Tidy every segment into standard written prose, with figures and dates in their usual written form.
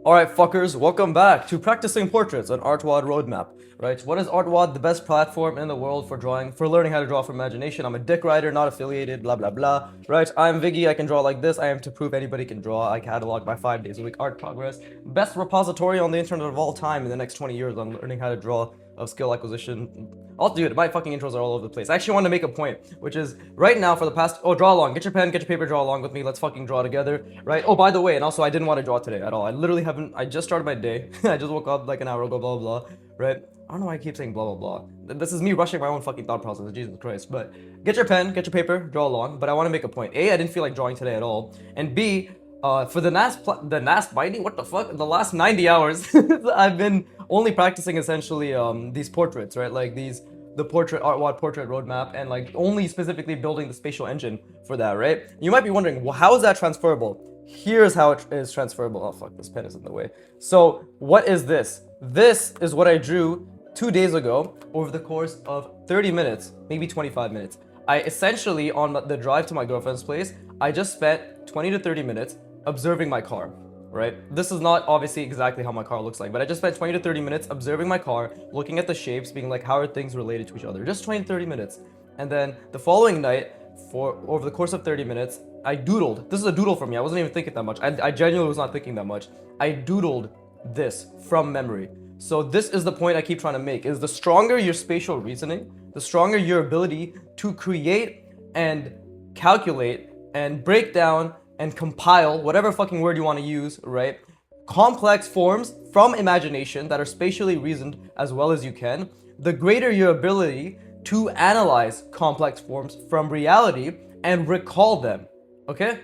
Alright, fuckers, welcome back to Practicing Portraits on artwod roadmap. Right? What is artwod? The best platform in the world for drawing, for learning how to draw from imagination. I'm a dick writer, not affiliated, blah blah blah. Right? I'm Viggy, I can draw like this. I am to prove anybody can draw. I catalog my 5 days a week art progress. Best repository on the internet of all time in the next 20 years on learning how to draw, of skill acquisition. I'll do it. My fucking intros are all over the place. I actually want to make a point, which is right now for the past. Oh, draw along. Get your pen, get your paper, draw along with me. Let's fucking draw together, right? Oh, by the way, and also I didn't want to draw today at all. I literally haven't. I just started my day. I just woke up like an hour ago. Blah blah blah. Right? I don't know why I keep saying blah blah blah. This is me rushing my own fucking thought process. Jesus Christ. But get your pen, get your paper, draw along. But I want to make a point. A, I didn't feel like drawing today at all, and B, for the NASP binding, what the fuck? The last 90 hours, I've been only practicing essentially these portraits, right? Like the artwod portrait roadmap, and like only specifically building the spatial engine for that, right? You might be wondering, well, how is that transferable? Here's how it is transferable. Oh fuck, this pen is in the way. So what is this? This is what I drew 2 days ago over the course of 30 minutes, maybe 25 minutes. I essentially, on the drive to my girlfriend's place, I just spent 20 to 30 minutes observing my car, right? This is not obviously exactly how my car looks like, but I just spent 20 to 30 minutes observing my car, looking at the shapes, being like, how are things related to each other? Just 20 to 30 minutes. And then the following night, for over the course of 30 minutes, I doodled. This is a doodle for me. I wasn't even thinking that much. I genuinely was not thinking that much. I doodled this from memory. So this is the point I keep trying to make, is the stronger your spatial reasoning, the stronger your ability to create and calculate and break down and compile whatever fucking word you want to use, right? Complex forms from imagination that are spatially reasoned as well as you can, the greater your ability to analyze complex forms from reality and recall them. Okay?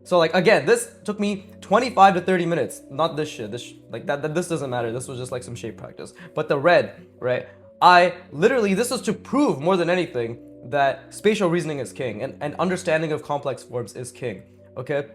So like again, this took me 25 to 30 minutes. Not this shit. This doesn't matter. This was just like some shape practice. But the red, right? I literally, this is to prove more than anything that spatial reasoning is king and understanding of complex forms is king. Okay?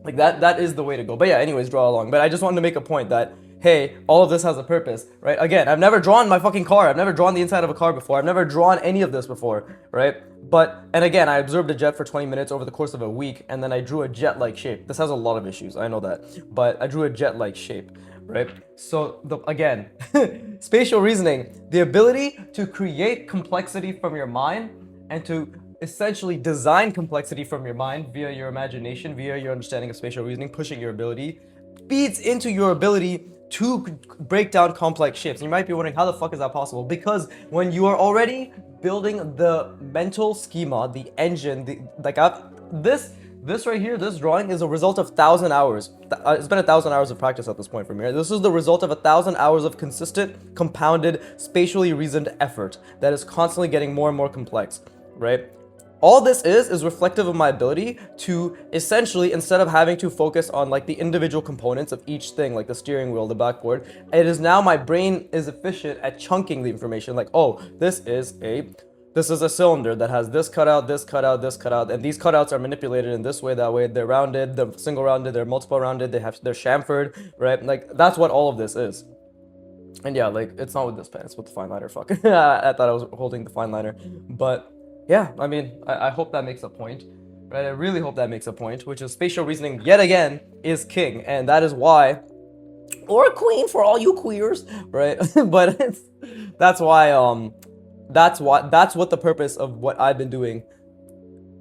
Like that is the way to go. But yeah, anyways, draw along. But I just wanted to make a point that, hey, all of this has a purpose, right? Again, I've never drawn my fucking car. I've never drawn the inside of a car before. I've never drawn any of this before, right? But, and again, I observed a jet for 20 minutes over the course of a week, and then I drew a jet-like shape. This has a lot of issues, I know that. But I drew a jet-like shape, right? So, again, spatial reasoning, the ability to create complexity from your mind and to essentially design complexity from your mind via your imagination, via your understanding of spatial reasoning, pushing your ability, feeds into your ability to break down complex shapes. And you might be wondering, how the fuck is that possible? Because when you are already building the mental schema, the engine, this right here, this drawing is a result of 1,000 hours. It's been 1,000 hours of practice at this point for me. Right? This is the result of 1,000 hours of consistent, compounded, spatially reasoned effort that is constantly getting more and more complex, right? All this is reflective of my ability to essentially, instead of having to focus on like the individual components of each thing, like the steering wheel, the backboard, it is now my brain is efficient at chunking the information. Like, oh, this is a cylinder that has this cutout, this cutout, this cutout, and these cutouts are manipulated in this way, that way. They're rounded, they're single rounded, they're multiple rounded, they're chamfered, right? Like that's what all of this is. And yeah, like it's not with this pen, it's with the fine liner. Fuck, I thought I was holding the fine liner, but. Yeah, I mean, I hope that makes a point, right? I really hope that makes a point, which is spatial reasoning, yet again, is king, and that is why, or queen for all you queers, right? But that's what the purpose of what I've been doing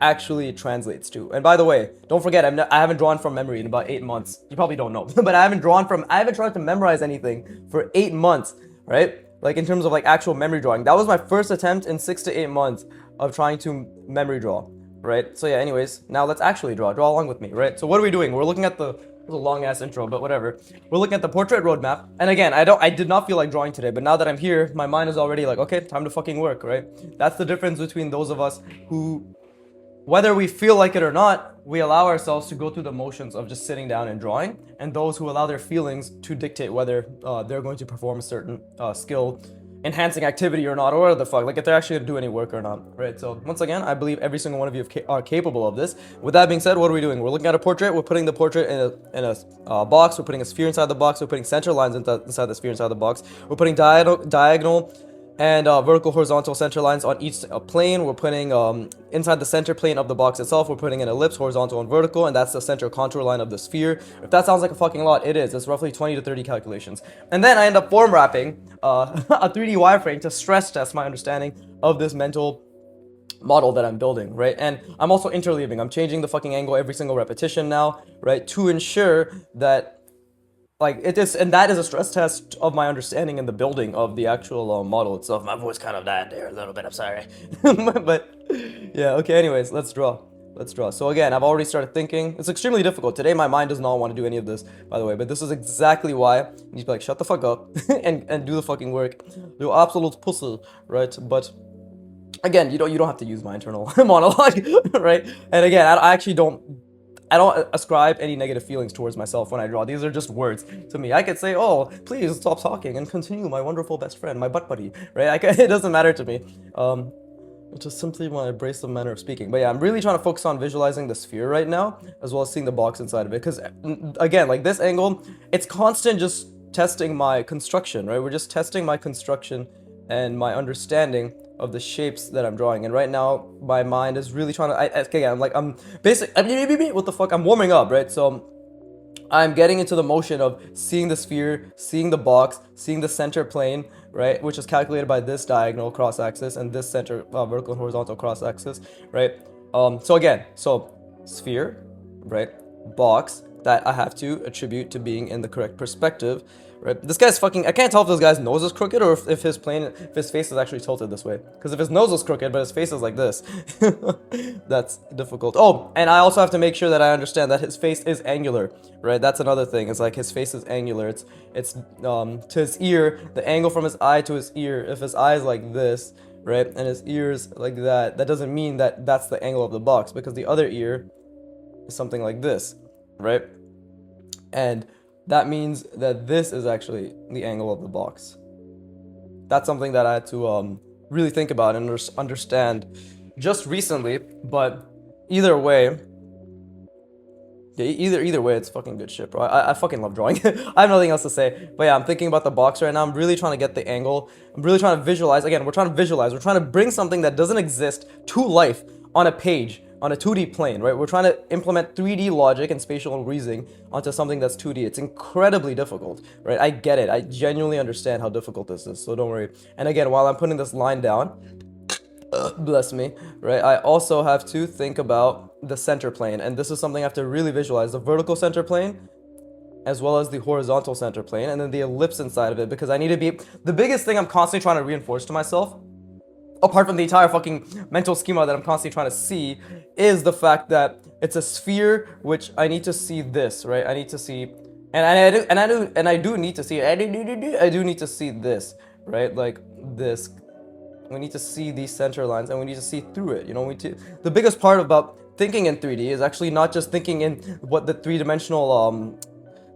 actually translates to. And by the way, don't forget, I haven't drawn from memory in about 8 months. You probably don't know, but I haven't tried to memorize anything for 8 months, right? Like in terms of like actual memory drawing. That was my first attempt in 6 to 8 months of trying to memory draw, right? So yeah, anyways, now let's actually draw along with me, right? So what are we doing? We're looking at it was a long ass intro, but whatever. We're looking at the portrait roadmap. And again, I did not feel like drawing today, but now that I'm here, my mind is already like, okay, time to fucking work, right? That's the difference between those of us who, whether we feel like it or not, we allow ourselves to go through the motions of just sitting down and drawing, and those who allow their feelings to dictate whether they're going to perform a certain skill enhancing activity or not, or what the fuck, like if they're actually gonna do any work or not, right? So once again, I believe every single one of you are capable of this. With that being said, what are we doing? We're looking at a portrait. We're putting the portrait in a box. We're putting a sphere inside the box. We're putting center lines inside the sphere inside the box. We're putting diagonal and vertical horizontal center lines on each plane. We're putting inside the center plane of the box itself, we're putting an ellipse, horizontal and vertical, and that's the center contour line of the sphere. If that sounds like a fucking lot, it is. It's roughly 20 to 30 calculations. And then I end up form wrapping a 3D wireframe to stress test my understanding of this mental model that I'm building, right? And I'm also interleaving. I'm changing the fucking angle every single repetition now, right? To ensure that like it is, and that is a stress test of my understanding and the building of the actual model itself. My voice kind of died there a little bit, I'm sorry. But yeah, okay, anyways, let's draw. Let's draw. So again, I've already started thinking. It's extremely difficult. Today my mind does not want to do any of this, by the way, but this is exactly why you need to be like, shut the fuck up and do the fucking work. You absolute pussy, right? But again, you don't have to use my internal monologue, right? And again, I actually don't ascribe any negative feelings towards myself when I draw. These are just words to me. I could say, oh, please stop talking and continue, my wonderful best friend, my butt buddy, right? It doesn't matter to me. It's just simply my abrasive manner of speaking. But yeah, I'm really trying to focus on visualizing the sphere right now, as well as seeing the box inside of it. Because again, like this angle, it's constant just testing my construction, right? We're just testing my construction and my understanding of the shapes that I'm drawing. And right now, my mind is really trying to, I'm basically, what the fuck? I'm warming up, right? So I'm getting into the motion of seeing the sphere, seeing the box, seeing the center plane, right? Which is calculated by this diagonal cross axis and this center vertical and horizontal cross axis, right? So sphere, right? Box that I have to attribute to being in the correct perspective, right? This guy's fucking, I can't tell if this guy's nose is crooked or if his face is actually tilted this way. Because if his nose is crooked but his face is like this, that's difficult. Oh, and I also have to make sure that I understand that his face is angular, right? That's another thing. It's like his face is angular. It's to his ear, the angle from his eye to his ear. If his eye is like this, right, and his ears like that, that doesn't mean that that's the angle of the box, because the other ear is something like this, right? And that means that this is actually the angle of the box. That's something that I had to really think about and understand just recently. But either way, yeah, either way, it's fucking good shit, bro. I fucking love drawing. I have nothing else to say. But yeah, I'm thinking about the box right now. I'm really trying to get the angle. I'm really trying to visualize. Again, we're trying to visualize. We're trying to bring something that doesn't exist to life on a page, on a 2D plane, right? We're trying to implement 3D logic and spatial reasoning onto something that's 2D. It's incredibly difficult, right? I get it. I genuinely understand how difficult this is, so don't worry. And again, while I'm putting this line down, bless me, right, I also have to think about the center plane, and this is something I have to really visualize: the vertical center plane as well as the horizontal center plane, and then the ellipse inside of it, because I need to be, the biggest thing I'm constantly trying to reinforce to myself, apart from the entire fucking mental schema that I'm constantly trying to see, is the fact that it's a sphere, which I need to see this, right? I need to see, I do need to see, I do need to see this, right? Like this. We need to see these center lines, and we need to see through it. You know, the biggest part about thinking in 3D is actually not just thinking in what the three-dimensional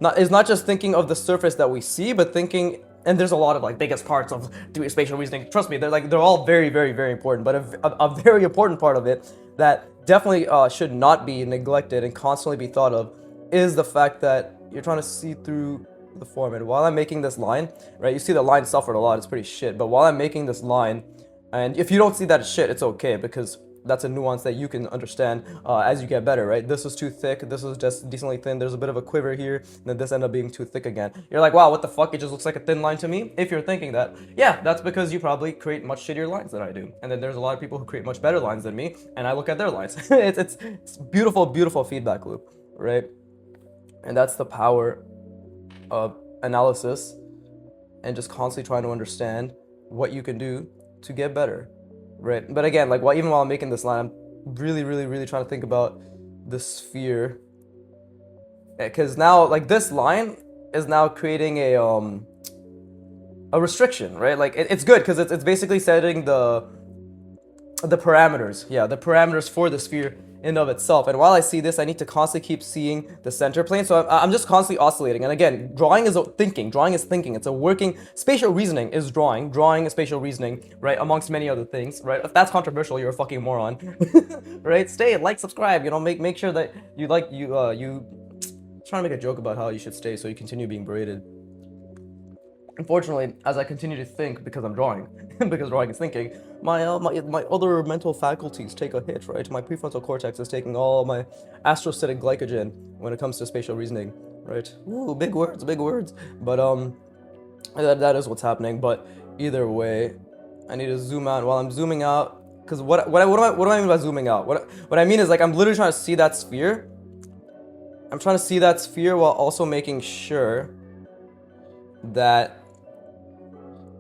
not just thinking of the surface that we see, but thinking. And there's a lot of like biggest parts of doing spatial reasoning. Trust me, they're all very, very, very important. But a very important part of it that definitely should not be neglected and constantly be thought of is the fact that you're trying to see through the form. And while I'm making this line, right, you see the line suffered a lot. It's pretty shit. But while I'm making this line, and if you don't see that shit, it's okay, because that's a nuance that you can understand as you get better, right? This is too thick, this is just decently thin, there's a bit of a quiver here, and then this ended up being too thick again. You're like, wow, what the fuck, it just looks like a thin line to me? If you're thinking that, yeah, that's because you probably create much shittier lines than I do. And then there's a lot of people who create much better lines than me, and I look at their lines. it's beautiful, beautiful feedback loop, right? And that's the power of analysis and just constantly trying to understand what you can do to get better, right? But again, like even while I'm making this line, I'm really, really, really trying to think about the sphere, because now like this line is now creating a restriction, right? Like it's good because it's basically setting the parameters, yeah, the parameters for the sphere in of itself. And while I see this, I need to constantly keep seeing the center plane. So I'm just constantly oscillating. And again, drawing is thinking. Drawing is thinking. It's a working, spatial reasoning is drawing. Drawing is spatial reasoning, right? Amongst many other things, right? If that's controversial, you're a fucking moron, right? Stay, like, subscribe. You know, make sure that you trying to make a joke about how you should stay so you continue being berated. Unfortunately, as I continue to think, because I'm drawing, because drawing is thinking, my other mental faculties take a hit, right? My prefrontal cortex is taking all my astrocytic glycogen when it comes to spatial reasoning, right? Ooh, big words, big words. But that is what's happening. But either way, I need to zoom out. While I'm zooming out, because what do I mean by zooming out? What I mean is like I'm literally trying to see that sphere. I'm trying to see that sphere while also making sure that,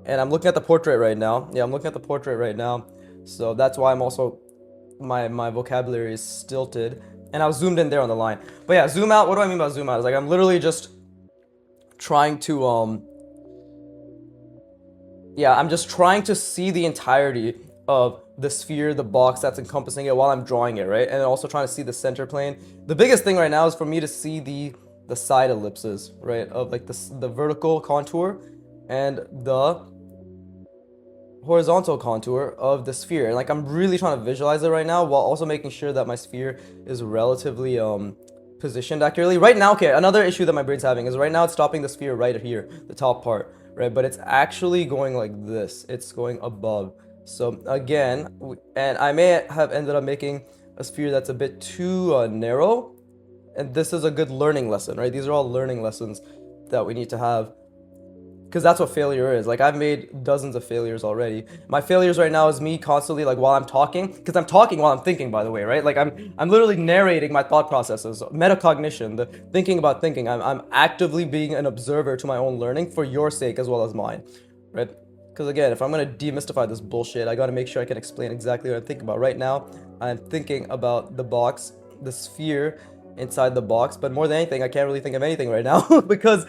and I'm looking at the portrait right now. Yeah, I'm looking at the portrait right now. So that's why I'm also, my vocabulary is stilted. And I was zoomed in there on the line. But yeah, zoom out. What do I mean by zoom out? It's like I'm literally just trying to yeah, I'm just trying to see the entirety of the sphere, the box that's encompassing it while I'm drawing it, right? And also trying to see the center plane. The biggest thing right now is for me to see the side ellipses, right? Of like the vertical contour and the horizontal contour of the sphere. And like I'm really trying to visualize it right now while also making sure that my sphere is relatively positioned accurately. Right now, okay, another issue that my brain's having is right now it's stopping the sphere right here, the top part, right? But it's actually going like this. It's going above. So again, and I may have ended up making a sphere that's a bit too narrow. And this is a good learning lesson, right? These are all learning lessons that we need to have. Because that's what failure is. Like I've made dozens of failures already. My failures right now is me constantly like while I'm talking, because I'm talking while I'm thinking, by the way, right? Like I'm literally narrating my thought processes, metacognition, the thinking about thinking. I'm actively being an observer to my own learning for your sake as well as mine, right? Because again, if I'm gonna demystify this bullshit, I gotta make sure I can explain exactly what I'm thinking about. Right now, I'm thinking about the box, the sphere inside the box, but more than anything, I can't really think of anything right now because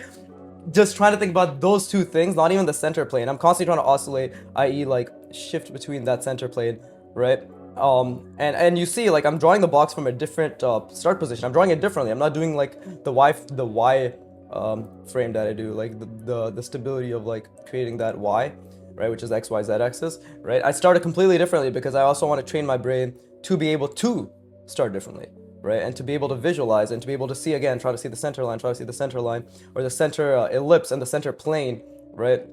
just trying to think about those two things, not even the center plane. I'm constantly trying to oscillate, i.e. like shift between that center plane, right? And you see, like I'm drawing the box from a different start position. I'm drawing it differently. I'm not doing like the Y frame that I do, like the stability of like creating that Y, right, which is X, Y, Z axis, right? I started completely differently because I also want to train my brain to be able to start differently, right? And to be able to visualize and to be able to see again, try to see the center line, try to see the center line or the center ellipse and the center plane, right?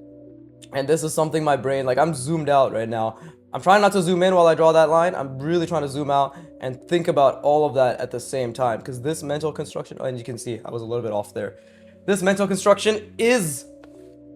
And this is something my brain, like I'm zoomed out right now. I'm trying not to zoom in while I draw that line. I'm really trying to zoom out and think about all of that at the same time because this mental construction, and you can see I was a little bit off there. This mental construction is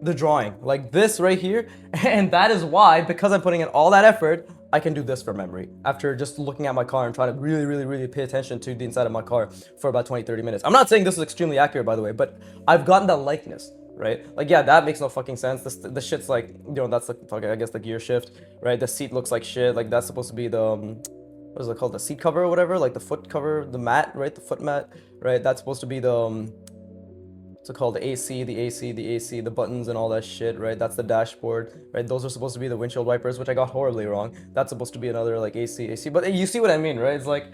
the drawing, like this right here. And that is why, because I'm putting in all that effort, I can do this for memory after just looking at my car and trying to really, really, really pay attention to the inside of my car for about 20-30 minutes. I'm not saying this is extremely accurate, by the way, but I've gotten that likeness, right? Like, yeah, that makes no fucking sense. The shit's like, you know, that's like, I guess the gear shift, right? The seat looks like shit. Like, that's supposed to be the, what is it called? The seat cover or whatever? Like the foot cover, the mat, right? The foot mat, right? That's supposed to be the, what's it called? The AC, the buttons and all that shit, right? That's the dashboard, right? Those are supposed to be the windshield wipers, which I got horribly wrong. That's supposed to be another like AC. But you see what I mean, right? It's like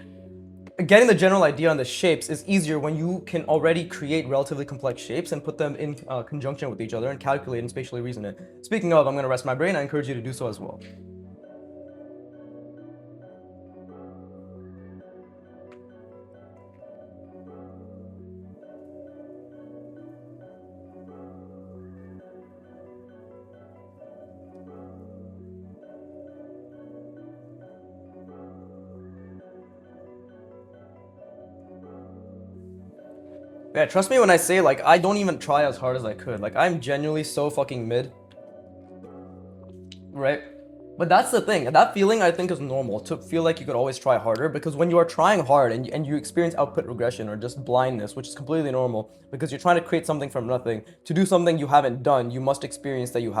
getting the general idea on the shapes is easier when you can already create relatively complex shapes and put them in conjunction with each other and calculate and spatially reason it. Speaking of, I'm going to rest my brain. I encourage you to do so as well. Yeah, trust me when I say, like, I don't even try as hard as I could. Like, I'm genuinely so fucking mid, right? But that's the thing. That feeling, I think, is normal, to feel like you could always try harder, because when you are trying hard and you experience output regression or just blindness, which is completely normal, because you're trying to create something from nothing, to do something you haven't done, you must experience that you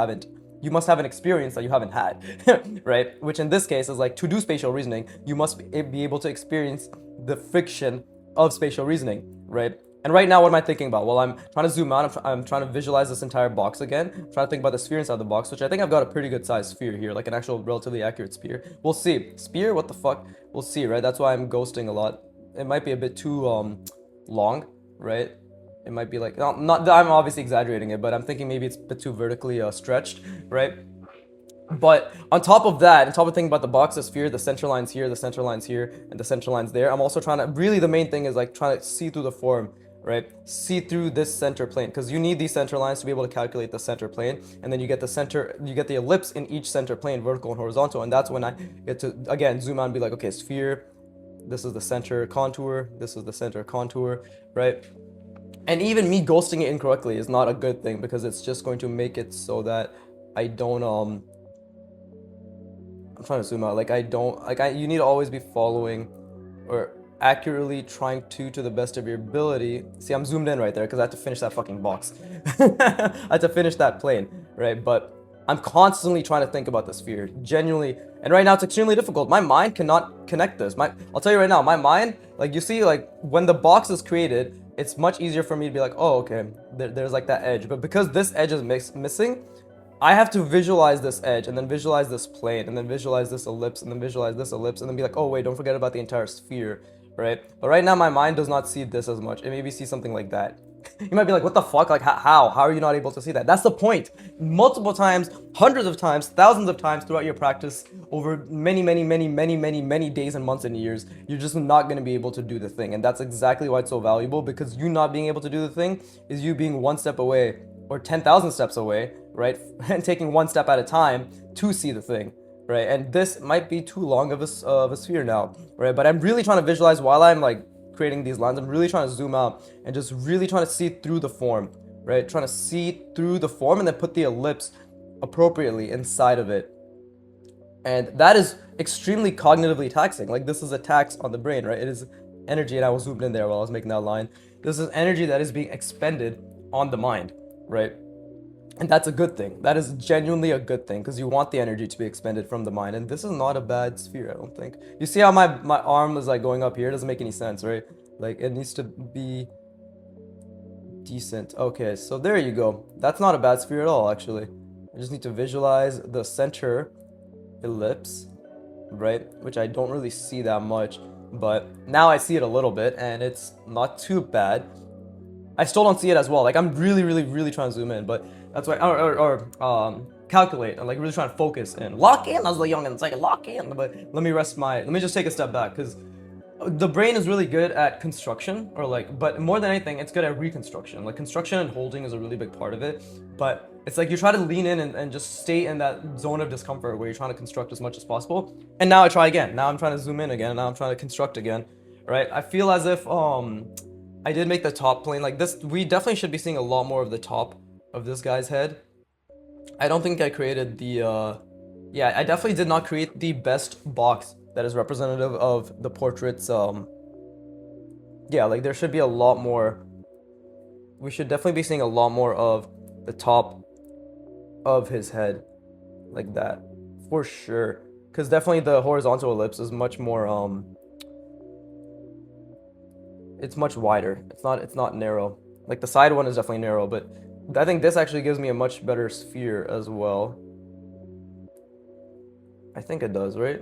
must have an experience that you haven't had, right? Which in this case is like, to do spatial reasoning, you must be able to experience the friction of spatial reasoning, right? And right now, what am I thinking about? Well, I'm trying to zoom out. I'm trying to visualize this entire box again. I'm trying to think about the sphere inside the box, which I think I've got a pretty good sized sphere here, like an actual relatively accurate sphere. We'll see. Sphere? What the fuck? We'll see, right? That's why I'm ghosting a lot. It might be a bit too long, right? It might be like, not I'm obviously exaggerating it, but I'm thinking maybe it's a bit too vertically stretched, right? But on top of that, on top of thinking about the box, the sphere, the center lines here, the center lines here, and the center lines there, I'm also trying to, really the main thing is like trying to see through the form right? See through this center plane, because you need these center lines to be able to calculate the center plane, and then you get the ellipse in each center plane, vertical and horizontal, and that's when I get to, again, zoom out and be like, okay, sphere, this is the center contour, this is the center contour, right? And even me ghosting it incorrectly is not a good thing, because it's just going to make it so that I don't, I'm trying to zoom out, like you need to always be following or accurately trying to the best of your ability. See, I'm zoomed in right there because I had to finish that fucking box. I had to finish that plane, right? But I'm constantly trying to think about the sphere, genuinely. And right now it's extremely difficult. My mind cannot connect this. I'll tell you right now, my mind, like you see, like when the box is created, it's much easier for me to be like, oh, okay, there's like that edge. But because this edge is missing, I have to visualize this edge, and then visualize this plane, and then visualize this ellipse, and then visualize this ellipse, and then be like, oh wait, don't forget about the entire sphere, right? But right now my mind does not see this as much. It maybe sees something like that. You might be like, what the fuck? Like, how are you not able to see that? That's the point. Multiple times, hundreds of times, thousands of times throughout your practice, over many days and months and years, you're just not going to be able to do the thing. And that's exactly why it's so valuable, because you not being able to do the thing is you being one step away or 10,000 steps away, right? And taking one step at a time to see the thing, right? And this might be too long of a sphere now, right? But I'm really trying to visualize while I'm like creating these lines. I'm really trying to zoom out and just really trying to see through the form, right? Trying to see through the form and then put the ellipse appropriately inside of it. And that is extremely cognitively taxing. Like, this is a tax on the brain, right? It is energy, and I was zoomed in there while I was making that line. This is energy that is being expended on the mind, right? And that's a good thing. That is genuinely a good thing, because you want the energy to be expended from the mind. And this is not a bad sphere, I don't think. You see how my arm is like going up here? It doesn't make any sense, right? Like, it needs to be decent. Okay, so there you go. That's not a bad sphere at all, actually. I just need to visualize the center ellipse, right? Which I don't really see that much, but now I see it a little bit, and it's not too bad. I still don't see it as well. Like, I'm really trying to zoom in, but that's why, or calculate, and like really trying to focus and lock in, as the youngins say, lock in. But let me just take a step back, because the brain is really good at construction, or like, but more than anything, it's good at reconstruction. Like, construction and holding is a really big part of it, but it's like you try to lean in and just stay in that zone of discomfort where you're trying to construct as much as possible. And now I try again. Now I'm trying to zoom in again, and now I'm trying to construct again, right? I feel as if I did make the top plane like this. We definitely should be seeing a lot more of the top of this guy's head. I don't think I created the yeah, I definitely did not create the best box that is representative of the portrait's yeah, like there should be a lot more. We should definitely be seeing a lot more of the top of his head, like that, for sure. Because definitely the horizontal ellipse is much more it's much wider. It's not narrow. Like, the side one is definitely narrow, but I think this actually gives me a much better sphere as well. I think it does, right?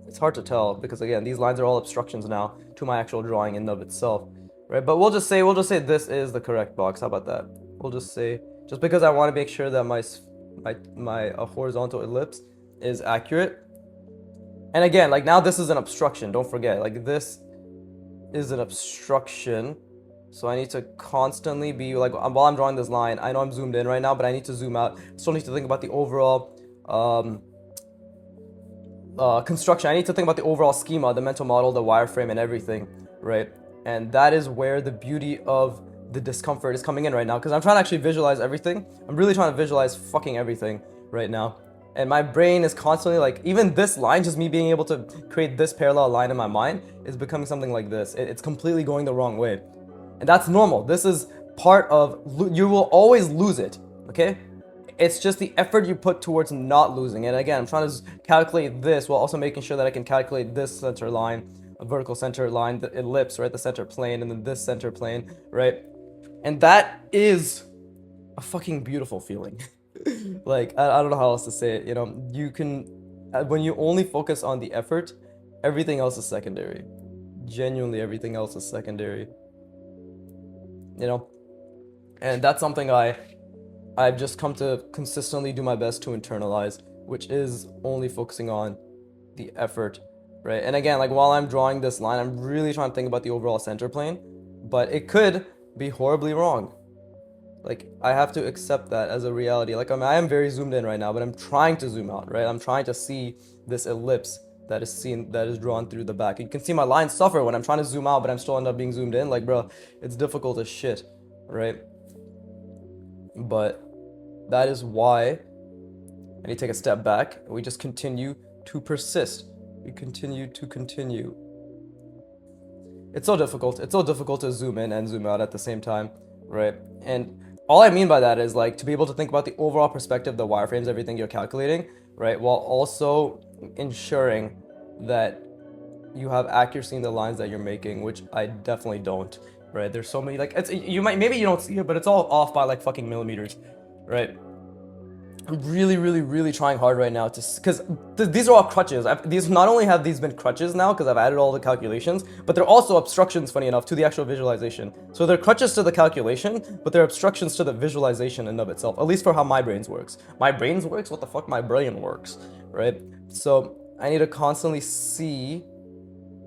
It's hard to tell, because again, these lines are all obstructions now to my actual drawing in and of itself, right? But we'll just say this is the correct box. How about that? We'll just say, just because I want to make sure that my horizontal ellipse is accurate. And again, like, now this is an obstruction. Don't forget, like, this is an obstruction. So I need to constantly be like, while I'm drawing this line, I know I'm zoomed in right now, but I need to zoom out. Still need to think about the overall construction. I need to think about the overall schema, the mental model, the wireframe, and everything, right? And that is where the beauty of the discomfort is coming in right now, because I'm trying to actually visualize everything. I'm really trying to visualize fucking everything right now. And my brain is constantly like, even this line, just me being able to create this parallel line in my mind is becoming something like this. It's completely going the wrong way. And that's normal. This is part of, you will always lose it, okay? It's just the effort you put towards not losing it. Again, I'm trying to calculate this while also making sure that I can calculate this center line, a vertical center line, the ellipse, right? The center plane, and then this center plane, right? And that is a fucking beautiful feeling. Like, I don't know how else to say it, you know? You can, when you only focus on the effort, everything else is secondary. Genuinely, everything else is secondary. You know? And that's something I've just come to consistently do my best to internalize, which is only focusing on the effort, right? And again, like, while I'm drawing this line, I'm really trying to think about the overall center plane, but it could be horribly wrong. Like, I have to accept that as a reality. Like, I am very zoomed in right now, but I'm trying to zoom out, right? I'm trying to see this ellipse that is drawn through the back. You can see my lines suffer when I'm trying to zoom out, but I'm still end up being zoomed in. Like, bro, it's difficult as shit, right? But that is why I need to take a step back. We just continue to persist. We continue to continue. It's so difficult. It's so difficult to zoom in and zoom out at the same time, right? And all I mean by that is like to be able to think about the overall perspective, the wireframes, everything you're calculating, right? While also ensuring that you have accuracy in the lines that you're making, which I definitely don't, right? There's so many, like, it's, you might, maybe you don't see it, but it's all off by like fucking millimeters, right? I'm really, really, really trying hard right now to, because these are all crutches. These not only have these been crutches now because I've added all the calculations, but they're also obstructions, funny enough, to the actual visualization. So they're crutches to the calculation, but they're obstructions to the visualization in of itself. At least for how my brain works. My brain works. What the fuck? My brain works, right? So I need to constantly see.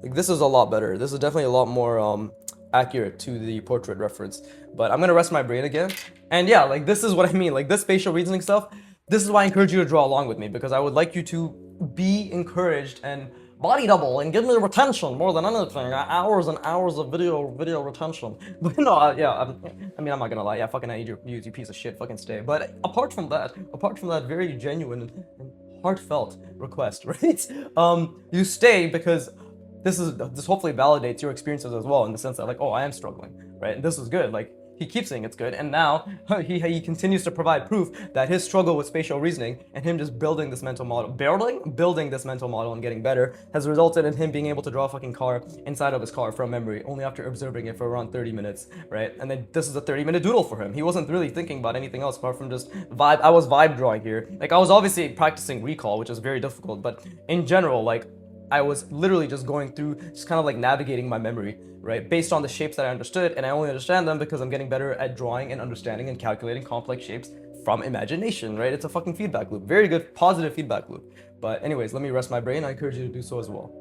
Like, this is a lot better. This is definitely a lot more accurate to the portrait reference. But I'm gonna rest my brain again. And yeah, like, this is what I mean. Like, this spatial reasoning stuff, this is why I encourage you to draw along with me, because I would like you to be encouraged and body double and give me retention more than anything. Hours and hours of video retention. But no, yeah, I mean, I'm not gonna lie. Yeah, fucking I need your views, you piece of shit. Fucking stay. But apart from that, very genuine and heartfelt request, right? You stay because this hopefully validates your experiences as well, in the sense that, like, oh, I am struggling, right? And this is good. Like, he keeps saying it's good, and now he continues to provide proof that his struggle with spatial reasoning and him just building this mental model, building this mental model and getting better has resulted in him being able to draw a fucking car inside of his car from memory, only after observing it for around 30 minutes, right? And then this is a 30-minute doodle for him. He wasn't really thinking about anything else apart from just vibe. I was vibe drawing here. Like, I was obviously practicing recall, which is very difficult, but in general, like, I was literally just going through, just kind of like navigating my memory, right? Based on the shapes that I understood, and I only understand them because I'm getting better at drawing and understanding and calculating complex shapes from imagination, right? It's a fucking feedback loop. Very good, positive feedback loop. But anyways, let me rest my brain. I encourage you to do so as well.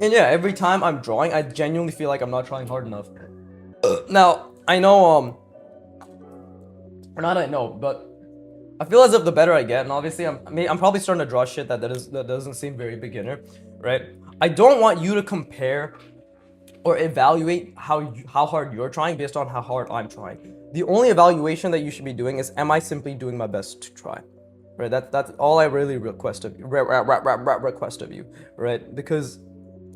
And yeah, every time I'm drawing, I genuinely feel like I'm not trying hard enough. Now, I know, or not I know, but I feel as if the better I get, and obviously I'm probably starting to draw shit that doesn't seem very beginner, right? I don't want you to compare or evaluate how hard you're trying based on how hard I'm trying. The only evaluation that you should be doing is, am I simply doing my best to try? Right? That's all I really request of you. Request of you, right? Because,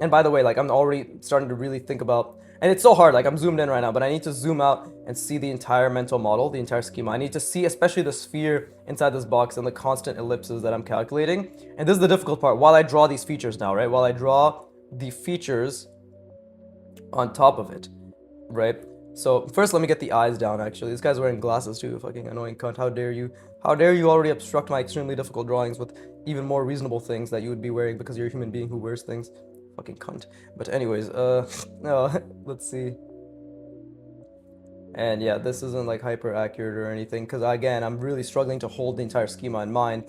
and by the way, like, I'm already starting to really think about, and it's so hard, like, I'm zoomed in right now, but I need to zoom out and see the entire mental model, the entire schema. I need to see especially the sphere inside this box and the constant ellipses that I'm calculating. And this is the difficult part. While I draw these features now, right? While I draw the features on top of it, right? So first, let me get the eyes down. Actually, this guy's wearing glasses too. Fucking annoying cunt. How dare you? How dare you already obstruct my extremely difficult drawings with even more reasonable things that you would be wearing because you're a human being who wears things. Fucking cunt. But anyways, let's see. And yeah, this isn't like hyper accurate or anything, because again, I'm really struggling to hold the entire schema in mind.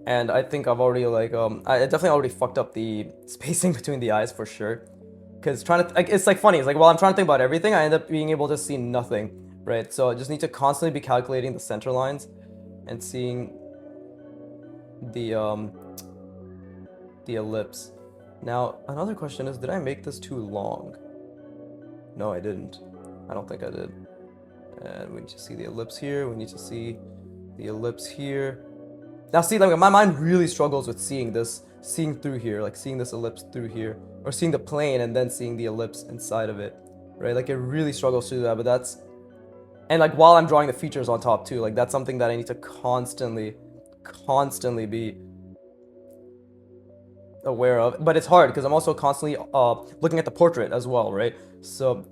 And I think I've already I definitely already fucked up the spacing between the eyes for sure. Because trying to, like, it's like funny. It's like, while I'm trying to think about everything, I end up being able to see nothing, right? So I just need to constantly be calculating the center lines and seeing the ellipse. Now, another question is, did I make this too long? No, I didn't. I don't think I did. And we need to see the ellipse here. We need to see the ellipse here. Now, see, like, my mind really struggles with seeing this, seeing through here, like seeing this ellipse through here, or seeing the plane and then seeing the ellipse inside of it, right? Like, it really struggles to do that, but that's, and like, while I'm drawing the features on top too, like, that's something that I need to constantly be aware of. But it's hard because I'm also constantly looking at the portrait as well, right? So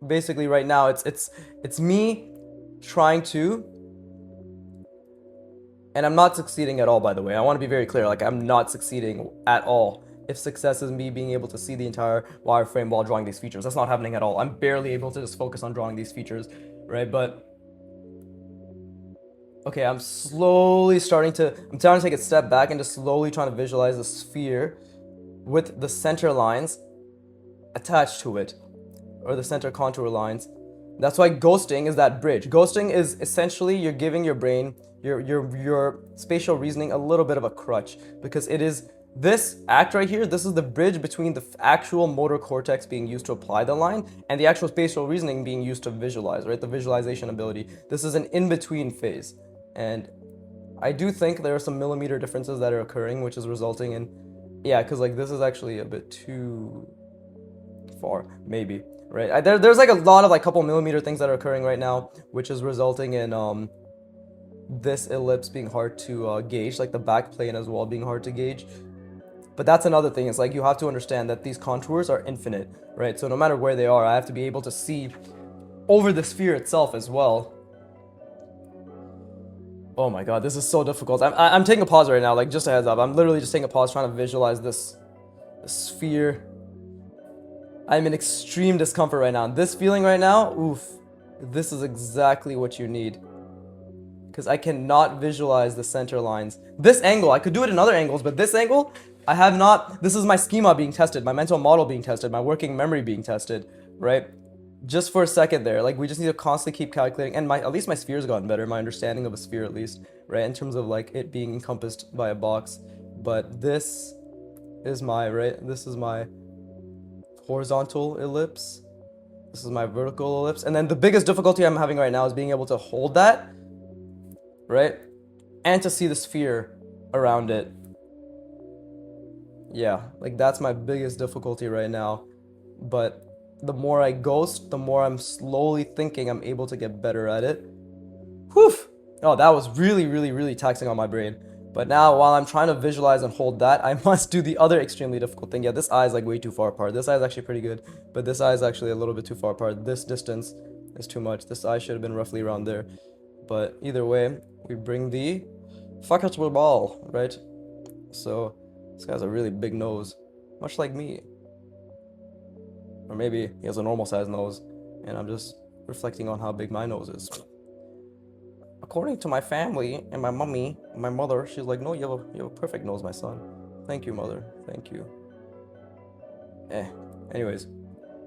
basically right now it's me trying to, and I'm not succeeding at all, by the way. I want to be very clear, like, I'm not succeeding at all if success is me being able to see the entire wireframe while drawing these features. That's not happening at all. I'm barely able to just focus on drawing these features, right? But okay, I'm trying to take a step back and just slowly trying to visualize the sphere with the center lines attached to it, or the center contour lines. That's why ghosting is that bridge. Ghosting is essentially you're giving your brain, your spatial reasoning a little bit of a crutch, because it is this act right here. This is the bridge between the actual motor cortex being used to apply the line and the actual spatial reasoning being used to visualize, right? The visualization ability. This is an in-between phase. And I do think there are some millimeter differences that are occurring, which is resulting in, yeah, because like this is actually a bit too far, maybe, right? There's like a lot of like couple millimeter things that are occurring right now, which is resulting in this ellipse being hard to gauge, like the back plane as well being hard to gauge. But that's another thing. It's like you have to understand that these contours are infinite, right? So no matter where they are, I have to be able to see over the sphere itself as well. Oh my god, this is so difficult. I'm taking a pause right now, like just a heads up. I'm literally just taking a pause trying to visualize this sphere. I'm in extreme discomfort right now. This feeling right now, oof, this is exactly what you need. Because I cannot visualize the center lines. This angle, I could do it in other angles, but this angle, I have not. This is my schema being tested, my mental model being tested, my working memory being tested, right? Just for a second there, like we just need to constantly keep calculating, and at least my sphere's gotten better, my understanding of a sphere at least, right, in terms of like it being encompassed by a box. But this is my, right, this is my horizontal ellipse, this is my vertical ellipse, and then the biggest difficulty I'm having right now is being able to hold that, right, and to see the sphere around it. Yeah, like that's my biggest difficulty right now. But the more I ghost, the more I'm slowly thinking I'm able to get better at it. Whew! Oh, that was really, really, really taxing on my brain. But now, while I'm trying to visualize and hold that, I must do the other extremely difficult thing. Yeah, this eye is like way too far apart. This eye is actually pretty good, but this eye is actually a little bit too far apart. This distance is too much. This eye should have been roughly around there. But either way, we bring the fuckable ball, right? So this guy has a really big nose, much like me. Or maybe he has a normal sized nose, and I'm just reflecting on how big my nose is. According to my family and my mother, she's like, no, you have a perfect nose, my son. Thank you, mother. Thank you. Anyways.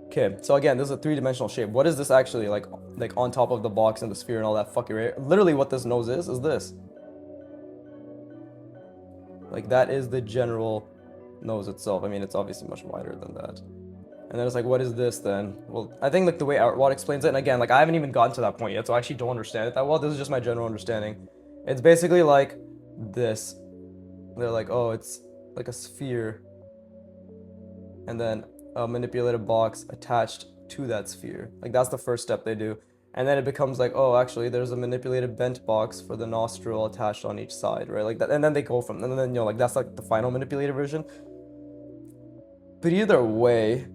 Okay, so again, this is a three-dimensional shape. What is this actually, like on top of the box and the sphere and all that fucking right? Literally what this nose is this. Like, that is the general nose itself. I mean, it's obviously much wider than that. And then it's like, what is this then? Well, I think like the way artwod explains it, and again, like I haven't even gotten to that point yet, so I actually don't understand it that well. This is just my general understanding. It's basically like this. They're like, oh, it's like a sphere, and then a manipulated box attached to that sphere. Like that's the first step they do. And then it becomes like, oh, actually there's a manipulated bent box for the nostril attached on each side, right? Like that, and then they go from, and then, you know, like that's like the final manipulated version. But either way,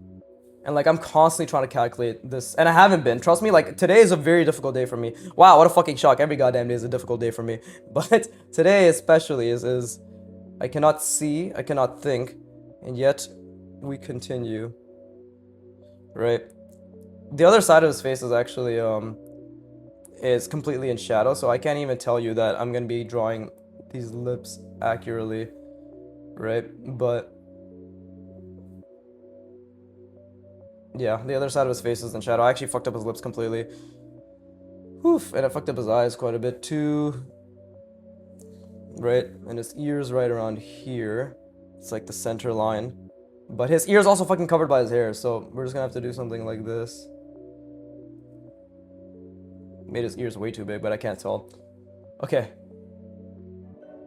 and like I'm constantly trying to calculate this, and I haven't been, trust me, like today is a very difficult day for me. Wow, what a fucking shock. Every goddamn day is a difficult day for me. But today especially is I cannot see, I cannot think, and yet we continue, right? The other side of his face is actually is completely in shadow, so I can't even tell you that I'm gonna be drawing these lips accurately, right? But yeah, the other side of his face is in shadow. I actually fucked up his lips completely. Oof, and I fucked up his eyes quite a bit too, right? And his ears right around here. It's like the center line. But his ear's also fucking covered by his hair, so we're just gonna have to do something like this. Made his ears way too big, but I can't tell. Okay.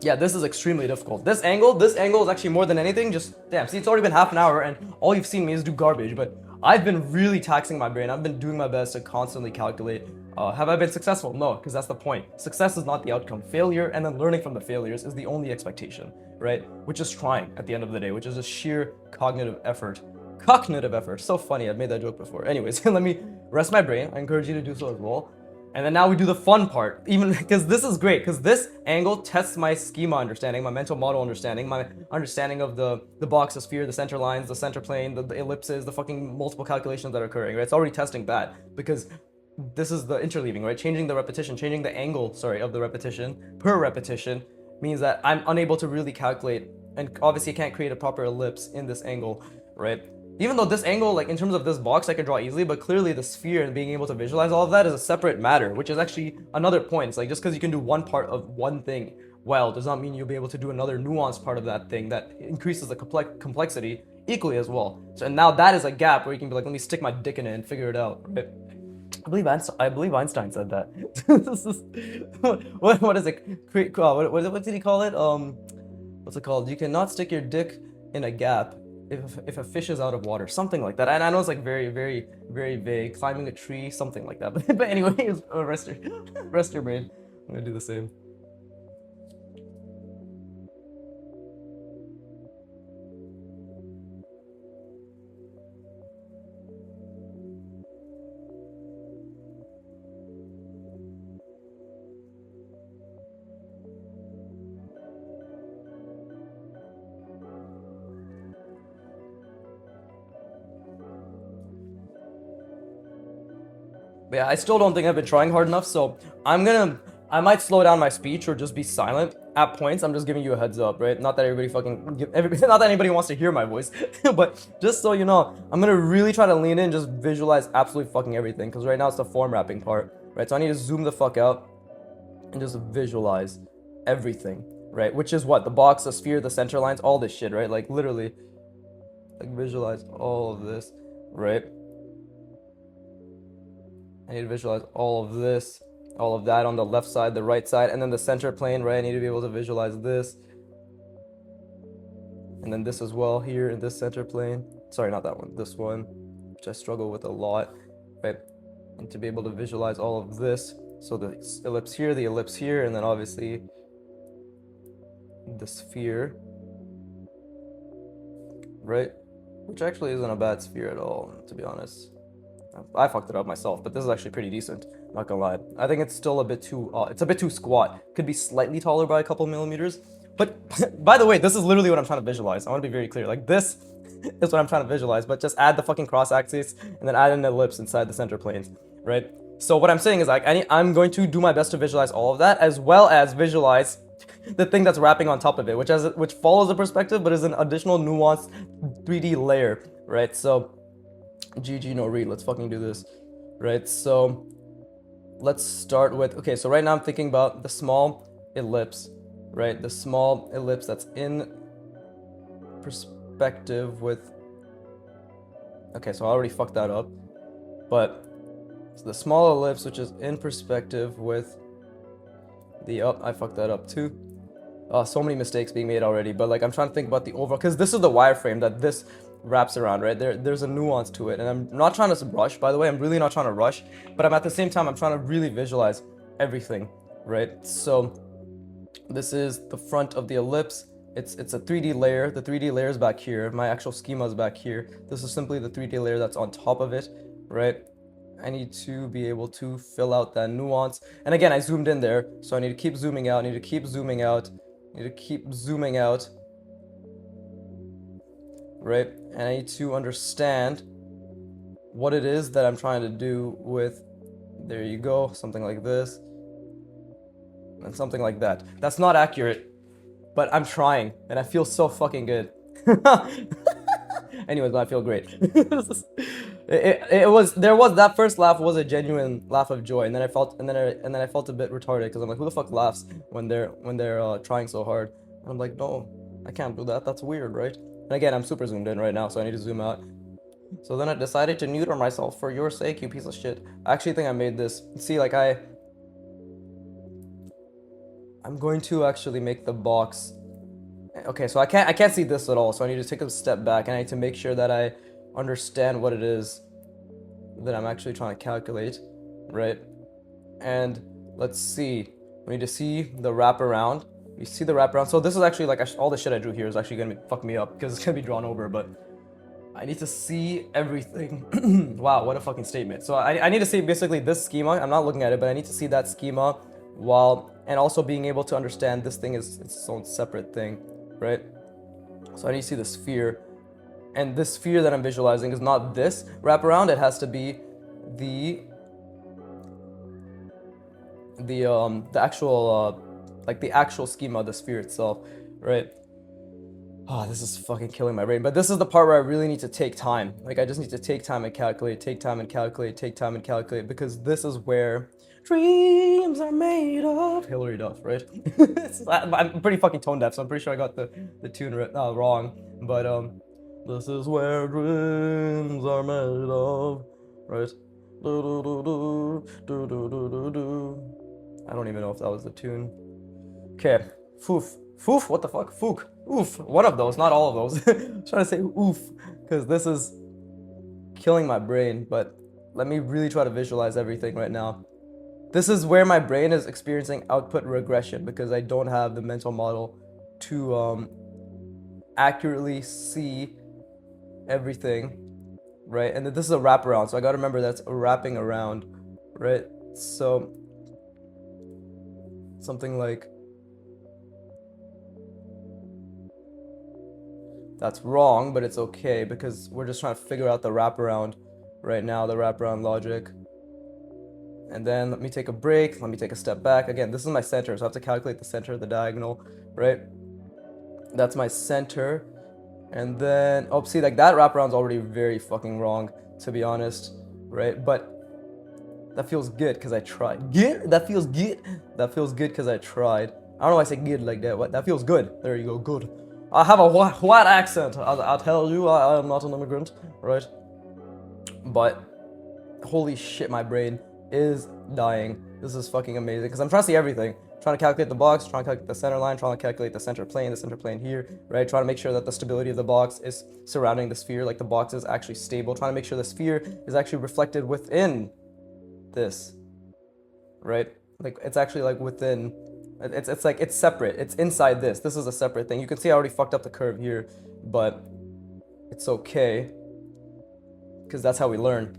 Yeah, this is extremely difficult. This angle is actually more than anything just, damn, see, it's already been half an hour and all you've seen me is do garbage, but I've been really taxing my brain. I've been doing my best to constantly calculate. Have I been successful? No, because that's the point. Success is not the outcome. Failure and then learning from the failures is the only expectation, right? Which is trying at the end of the day, which is a sheer cognitive effort. Cognitive effort. So funny, I've made that joke before. Anyways, let me rest my brain. I encourage you to do so as well. And then now we do the fun part, even because this is great, because this angle tests my schema understanding, my mental model understanding, my understanding of the box, the sphere, the center lines, the center plane, the ellipses, the fucking multiple calculations that are occurring, right? It's already testing that, because this is the interleaving, right? Changing the repetition, changing the angle, sorry, of the repetition per repetition means that I'm unable to really calculate, and obviously I can't create a proper ellipse in this angle, right? Even though this angle, like in terms of this box, I could draw easily, but clearly the sphere and being able to visualize all of that is a separate matter, which is actually another point. It's like just because you can do one part of one thing well does not mean you'll be able to do another nuanced part of that thing that increases the complexity equally as well. So and now that is a gap where you can be like, let me stick my dick in it and figure it out, right? I believe Einstein said that. What is it? What did he call it? What's it called? You cannot stick your dick in a gap if a fish is out of water, something like that. And I know it's like very, very, very vague. Climbing a tree, something like that. But anyway, rest your brain. I'm gonna do the same. But yeah, I still don't think I've been trying hard enough, so I might slow down my speech or just be silent at points. I'm just giving you a heads up, right? Not that not that anybody wants to hear my voice, but just so you know, I'm gonna really try to lean in, just visualize absolutely fucking everything, because right now it's the form wrapping part, right? So I need to zoom the fuck out and just visualize everything, right? Which is what? The box, the sphere, the center lines, all this shit, right? Like literally, like visualize all of this, right? I need to visualize all of this, all of that on the left side, the right side, and then the center plane, right? I need to be able to visualize this. And then this as well here in this center plane. Sorry, not that one, this one, which I struggle with a lot, right? And to be able to visualize all of this. So the ellipse here, and then obviously the sphere, right? Which actually isn't a bad sphere at all, to be honest. I fucked it up myself, but this is actually pretty decent, not gonna lie. I think it's still a bit too, it's a bit too squat. Could be slightly taller by a couple millimeters. But, by the way, this is literally what I'm trying to visualize. I want to be very clear. Like, this is what I'm trying to visualize, but just add the fucking cross axis, and then add an ellipse inside the center planes, right? So what I'm saying is, like, I'm going to do my best to visualize all of that, as well as visualize the thing that's wrapping on top of it, which follows the perspective, but is an additional nuanced 3D layer, right? So, GG no read, let's fucking do this, right? So let's start with, okay, so right now I'm thinking about the small ellipse, right? The small ellipse that's in perspective with, okay, so I already fucked that up, but so the small ellipse which is in perspective with the, oh, I fucked that up too. So many mistakes being made already, but like I'm trying to think about the overall, because this is the wireframe that this wraps around, right? There's a nuance to it, and I'm not trying to rush, by the way. I'm really not trying to rush, but I'm at the same time I'm trying to really visualize everything, right? So this is the front of the ellipse. It's a 3D layer. The 3D layer is back here. My actual schema is back here. This is simply the 3D layer that's on top of it, right? I need to be able to fill out that nuance. And again, I zoomed in there, so I need to keep zooming out. I need to keep zooming out. I need to keep zooming out, right? And I need to understand what it is that I'm trying to do with, there you go, something like this, and something like that. That's not accurate, but I'm trying, and I feel so fucking good. Anyways, I feel great. That first laugh was a genuine laugh of joy, and then I felt a bit retarded, because I'm like, who the fuck laughs when they're trying so hard? And I'm like, no, I can't do that. That's weird, right? And again, I'm super zoomed in right now, so I need to zoom out. So then I decided to neuter myself for your sake, you piece of shit. I actually think I made this. See, like I'm going to actually make the box. Okay, so I can't see this at all, so I need to take a step back, and I need to make sure that I understand what it is that I'm actually trying to calculate, right? And let's see. We need to see the wraparound. You see the wraparound. So this is actually like all the shit I drew here is actually gonna fuck me up because it's gonna be drawn over, but I need to see everything. Wow, what a fucking statement. So I need to see basically this schema. I'm not looking at it, but I need to see that schema and also being able to understand this thing is its own separate thing, right? So I need to see the sphere. And this sphere that I'm visualizing is not this wraparound. It has to be the actual like the actual schema of the sphere itself, right? Oh, this is fucking killing my brain. But this is the part where I really need to take time. Like, I just need to take time and calculate, take time and calculate, take time and calculate, because this is where dreams are made of. Hillary Duff, right? I'm pretty fucking tone deaf, so I'm pretty sure I got the tune wrong. But this is where dreams are made of, right? Do do do do do do do do do. I don't even know if that was the tune. Okay, foof. Foof? What the fuck? Fook. Oof. One of those, not all of those. I'm trying to say oof, because this is killing my brain, but let me really try to visualize everything right now. This is where my brain is experiencing output regression, because I don't have the mental model to accurately see everything, right? And this is a wraparound, so I gotta remember that's a wrapping around, right? So something like, that's wrong, but it's okay because we're just trying to figure out the wraparound right now, the wraparound logic. And then let me take a break, let me take a step back. Again, this is my center, so I have to calculate the center of the diagonal, right? That's my center. And then, oh, see, like that wraparound's already very fucking wrong, to be honest, right? But that feels good because I tried. Good? That feels good? That feels good because I tried. I don't know why I say good like that. What? That feels good. There you go, good. I have a white accent. I'll tell you, I am not an immigrant, right? But holy shit, my brain is dying. This is fucking amazing because I'm trying to see everything. Trying to calculate the box, trying to calculate the center line, trying to calculate the center plane here, right? Trying to make sure that the stability of the box is surrounding the sphere, like the box is actually stable. Trying to make sure the sphere is actually reflected within this, right? Like it's actually like within. It's like it's separate. It's inside this. This is a separate thing. You can see I already fucked up the curve here, but it's okay because that's how we learn.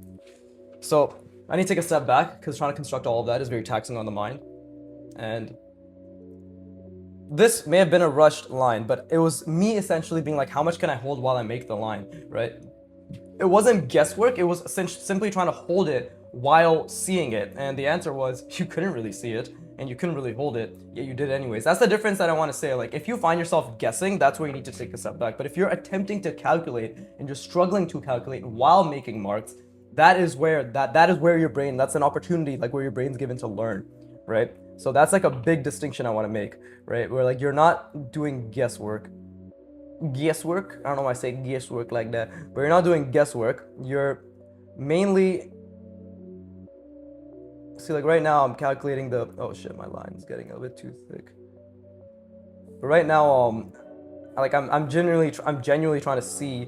So I need to take a step back because trying to construct all of that is very taxing on the mind. And this may have been a rushed line, but it was me essentially being like, how much can I hold while I make the line, right? It wasn't guesswork. It was simply trying to hold it while seeing it. And the answer was you couldn't really see it and you couldn't really hold it, yet you did anyways. That's the difference that I want to say. Like, if you find yourself guessing, that's where you need to take a step back. But if you're attempting to calculate and you're struggling to calculate while making marks, that is where your brain, that's an opportunity, like where your brain's given to learn, right? So that's like a big distinction I want to make, right? Where like you're not doing guesswork. Guesswork? I don't know why I say guesswork like that, but you're not doing guesswork. You're mainly, see, like right now I'm calculating the, oh shit, my line's getting a bit too thick. But right now, like I'm genuinely trying to see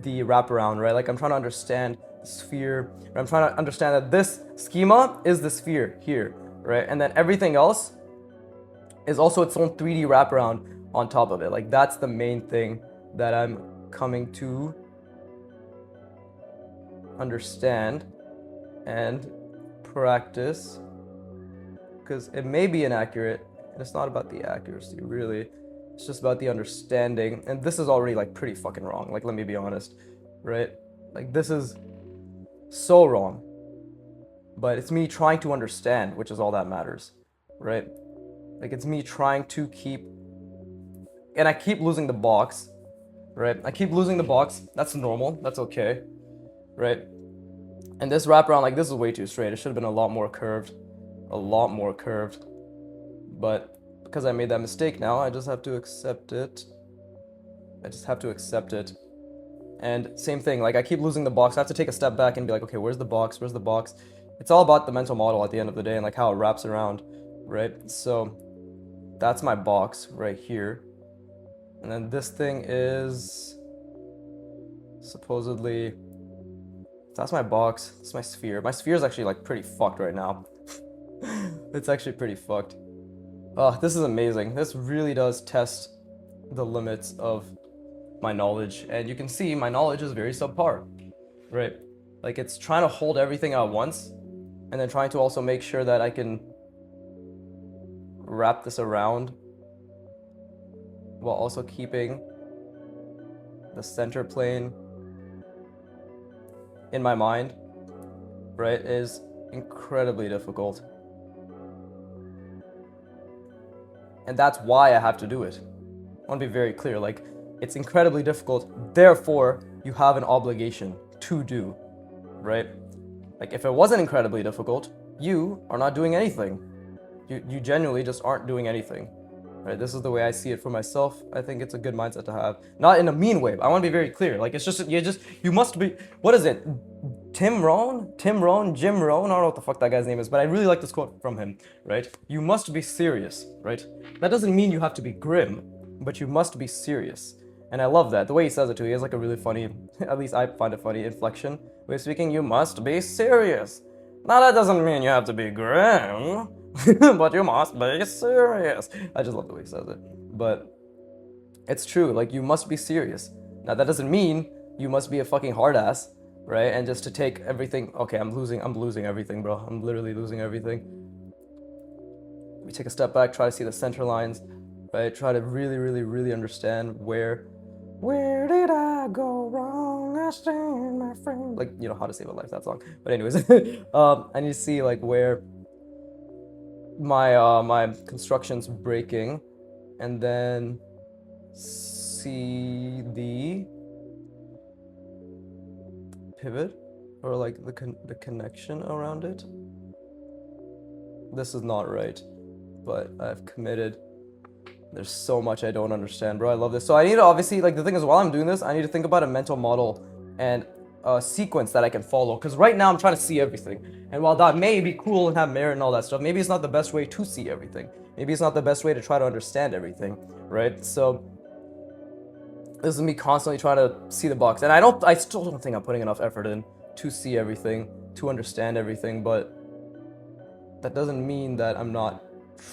the wraparound, right? Like I'm trying to understand the sphere. I'm trying to understand that this schema is the sphere here, right? And then everything else is also its own 3D wraparound on top of it. Like that's the main thing that I'm coming to understand and practice, because it may be inaccurate and it's not about the accuracy really, it's just about the understanding. And this is already like pretty fucking wrong, like let me be honest, right? Like this is so wrong, but it's me trying to understand, which is all that matters, right? Like it's me trying to keep, and I keep losing the box, right? I keep losing the box. That's normal, that's okay, right? And this wraparound, like this is way too straight. It should have been a lot more curved, but because I made that mistake now, I just have to accept it. And same thing, like I keep losing the box. I have to take a step back and be like, okay, where's the box? It's all about the mental model at the end of the day and like how it wraps around, right? So that's my box right here. And then this thing is supposedly, that's my box. That's my sphere. My sphere is actually like pretty fucked right now. It's actually pretty fucked. Oh, this is amazing. This really does test the limits of my knowledge, and you can see my knowledge is very subpar, right? Like it's trying to hold everything at once, and then trying to also make sure that I can wrap this around while also keeping the center plane in my mind, right, is incredibly difficult. And that's why I have to do it. I want to be very clear, like, it's incredibly difficult, therefore, you have an obligation to do, right? Like, if it wasn't incredibly difficult, you are not doing anything. You genuinely just aren't doing anything, right? This is the way I see it for myself. I think it's a good mindset to have. Not in a mean way, but I want to be very clear. Like, it's just, you must be, what is it? Jim Rohn? I don't know what the fuck that guy's name is, but I really like this quote from him, right? You must be serious, right? That doesn't mean you have to be grim, but you must be serious. And I love that. The way he says it too, he has like a really funny, at least I find it funny, inflection. Way of speaking, you must be serious. Now that doesn't mean you have to be grim, but you must be serious. I just love the way he says it. But it's true, like you must be serious. Now that doesn't mean you must be a fucking hard ass, right? And just to take everything, okay, I'm losing everything, bro. I'm literally losing everything. Let me take a step back, try to see the center lines, right? Try to really understand where did I go wrong? I stand, my friend. Like, you know, How to Save a Life, that song. But anyways, I need to see like where my construction's breaking, and then see the pivot or like the connection around it. This is not right, but I've committed. There's so much I don't understand, bro. I love this. So I need to obviously, like, the thing is, while I'm doing this, I need to think about a mental model and a sequence that I can follow. Because right now I'm trying to see everything. And while that may be cool and have merit and all that stuff, maybe it's not the best way to see everything. Maybe it's not the best way to try to understand everything, right? So this is me constantly trying to see the box. And I still don't think I'm putting enough effort in to see everything, to understand everything, but that doesn't mean that I'm not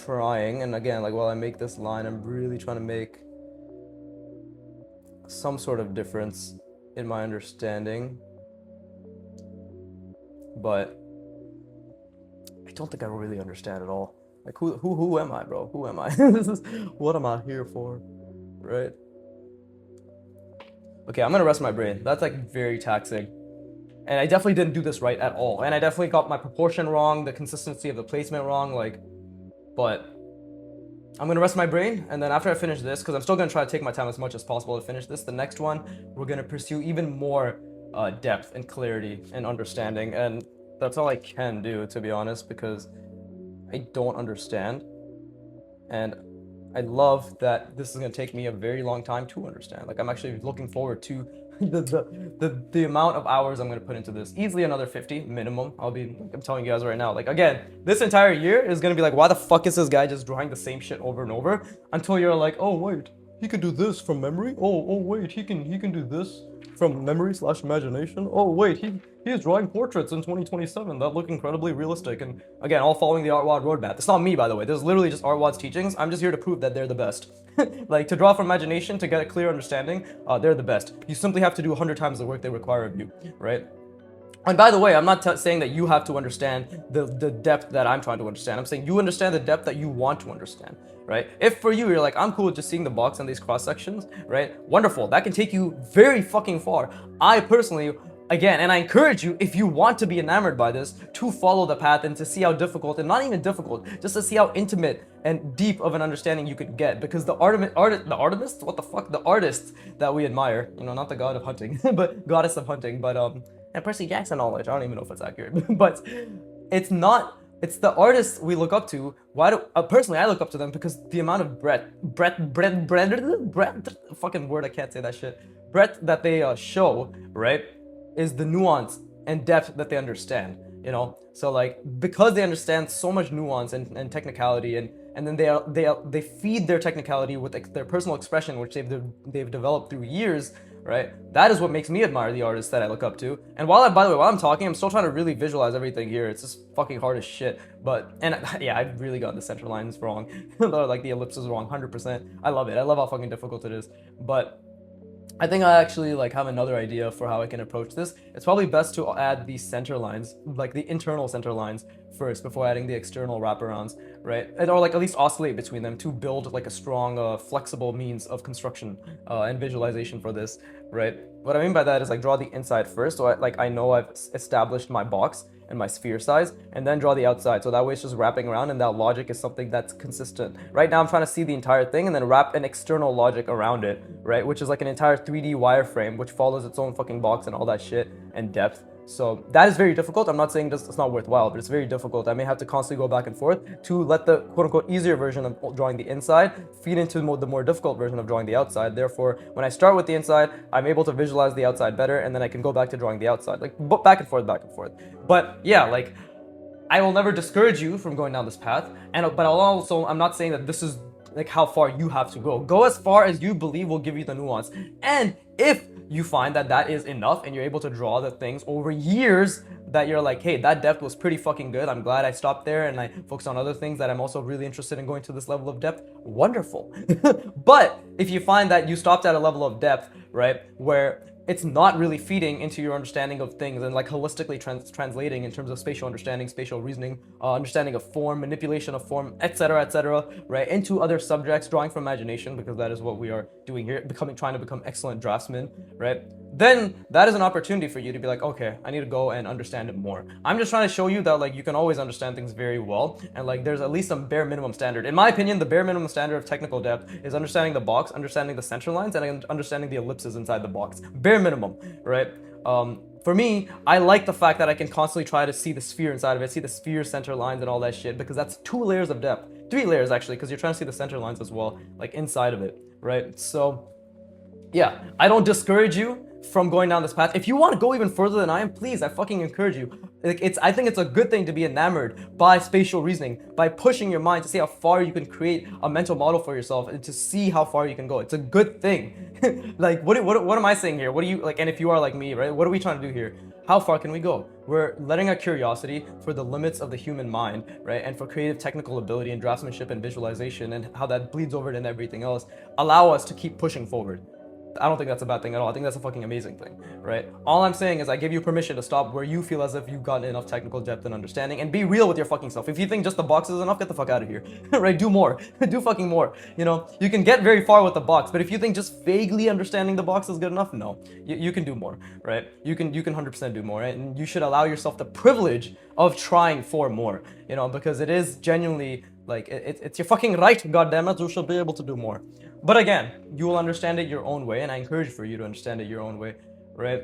trying. And again, like, while I make this line, I'm really trying to make some sort of difference in my understanding, but I don't think I really understand at all. Like, who am I, bro? Who am I? This is, what am I here for, right? Okay, I'm gonna rest my brain. That's like very taxing. And I definitely didn't do this right at all. And I definitely got my proportion wrong, the consistency of the placement wrong, like, but I'm gonna rest my brain, and then after I finish this, because I'm still gonna try to take my time as much as possible to finish this, the next one, we're gonna pursue even more depth and clarity and understanding, and that's all I can do, to be honest, because I don't understand, and I love that this is gonna take me a very long time to understand. Like, I'm actually looking forward to the amount of hours I'm gonna put into this. Easily another 50 minimum. I'm telling you guys right now. Like, again, this entire year is gonna be like, why the fuck is this guy just drawing the same shit over and over? Until you're like, oh wait, he can do this from memory. Oh wait, he can do this from memory / imagination. Oh wait, he is drawing portraits in 2027 that look incredibly realistic. And again, all following the artwod roadmap. It's not me, by the way. This is literally just artwod's teachings. I'm just here to prove that they're the best. Like, to draw from imagination, to get a clear understanding, they're the best. You simply have to do 100 times the work they require of you, right? And by the way, I'm not saying that you have to understand the depth that I'm trying to understand. I'm saying you understand the depth that you want to understand, right? If for you, you're like, I'm cool with just seeing the box and these cross sections, right? Wonderful. That can take you very fucking far. I personally, again, and I encourage you, if you want to be enamored by this, to follow the path and to see how difficult, and not even difficult, just to see how intimate and deep of an understanding you could get. Because the artists that we admire, you know, not the god of hunting, but goddess of hunting, but and Percy Jackson knowledge, I don't even know if it's accurate, but it's the artists we look up to. Why do personally I look up to them? Because the amount of breadth, fucking word, I can't say that shit, breadth that they show, right, is the nuance and depth that they understand, you know? So like, because they understand so much nuance and technicality, and then they feed their technicality with their personal expression, which they've developed through years, right? That is what makes me admire the artists that I look up to. And by the way, while I'm talking, I'm still trying to really visualize everything here. It's just fucking hard as shit. And yeah, I've really got the center lines wrong. Like, the ellipses wrong, 100%. I love it. I love how fucking difficult it is. But I think I actually like have another idea for how I can approach this. It's probably best to add the center lines, like the internal center lines first before adding the external wraparounds, right? Or like at least oscillate between them to build like a strong, flexible means of construction and visualization for this, right? What I mean by that is like draw the inside first, so I know I've established my box and my sphere size, and then draw the outside. So that way it's just wrapping around, and that logic is something that's consistent. Right now I'm trying to see the entire thing and then wrap an external logic around it, right? Which is like an entire 3D wireframe, which follows its own fucking box and all that shit and depth. So that is very difficult. I'm not saying it's not worthwhile, but it's very difficult. I may have to constantly go back and forth to let the quote unquote easier version of drawing the inside feed into the more difficult version of drawing the outside. Therefore, when I start with the inside, I'm able to visualize the outside better, and then I can go back to drawing the outside, like back and forth, back and forth. But yeah, like I will never discourage you from going down this path, but I'm not saying that this is like how far you have to go. Go as far as you believe will give you the nuance. And if you find that that is enough and you're able to draw the things over years that you're like, hey, that depth was pretty fucking good. I'm glad I stopped there and I focused on other things that I'm also really interested in going to this level of depth. Wonderful. But if you find that you stopped at a level of depth, right, where it's not really feeding into your understanding of things and like holistically translating in terms of spatial understanding, spatial reasoning, understanding of form, manipulation of form, etc., right, into other subjects, drawing from imagination, because that is what we are doing here, trying to become excellent draftsmen, right? Then that is an opportunity for you to be like, okay, I need to go and understand it more. I'm just trying to show you that like you can always understand things very well, and like there's at least some bare minimum standard. In my opinion, the bare minimum standard of technical depth is understanding the box, understanding the center lines, and understanding the ellipses inside the box. Bare minimum, right? For me, I like the fact that I can constantly try to see the sphere inside of it, see the sphere center lines and all that shit, because that's 2 layers of depth. 3 layers actually, because you're trying to see the center lines as well, like inside of it, right? So yeah, I don't discourage you from going down this path. If you want to go even further than I am, please, I fucking encourage you. Like I think it's a good thing to be enamored by spatial reasoning, by pushing your mind to see how far you can create a mental model for yourself and to see how far you can go. It's a good thing. Like what am I saying here? What do you like? And if you are like me, right? What are we trying to do here? How far can we go? We're letting our curiosity for the limits of the human mind, right? And for creative technical ability and draftsmanship and visualization and how that bleeds over into everything else, allow us to keep pushing forward. I don't think that's a bad thing at all. I think that's a fucking amazing thing, right? All I'm saying is I give you permission to stop where you feel as if you've gotten enough technical depth and understanding, and be real with your fucking self. If you think just the box is enough, get the fuck out of here, right? Do more. Do fucking more. You know, you can get very far with the box, but if you think just vaguely understanding the box is good enough, no. You can do more, right? You can 100% do more, right? And you should allow yourself the privilege of trying for more, you know, because it is genuinely like it's your fucking right, goddammit. You should be able to do more. But again, you will understand it your own way, and I encourage for you to understand it your own way, right?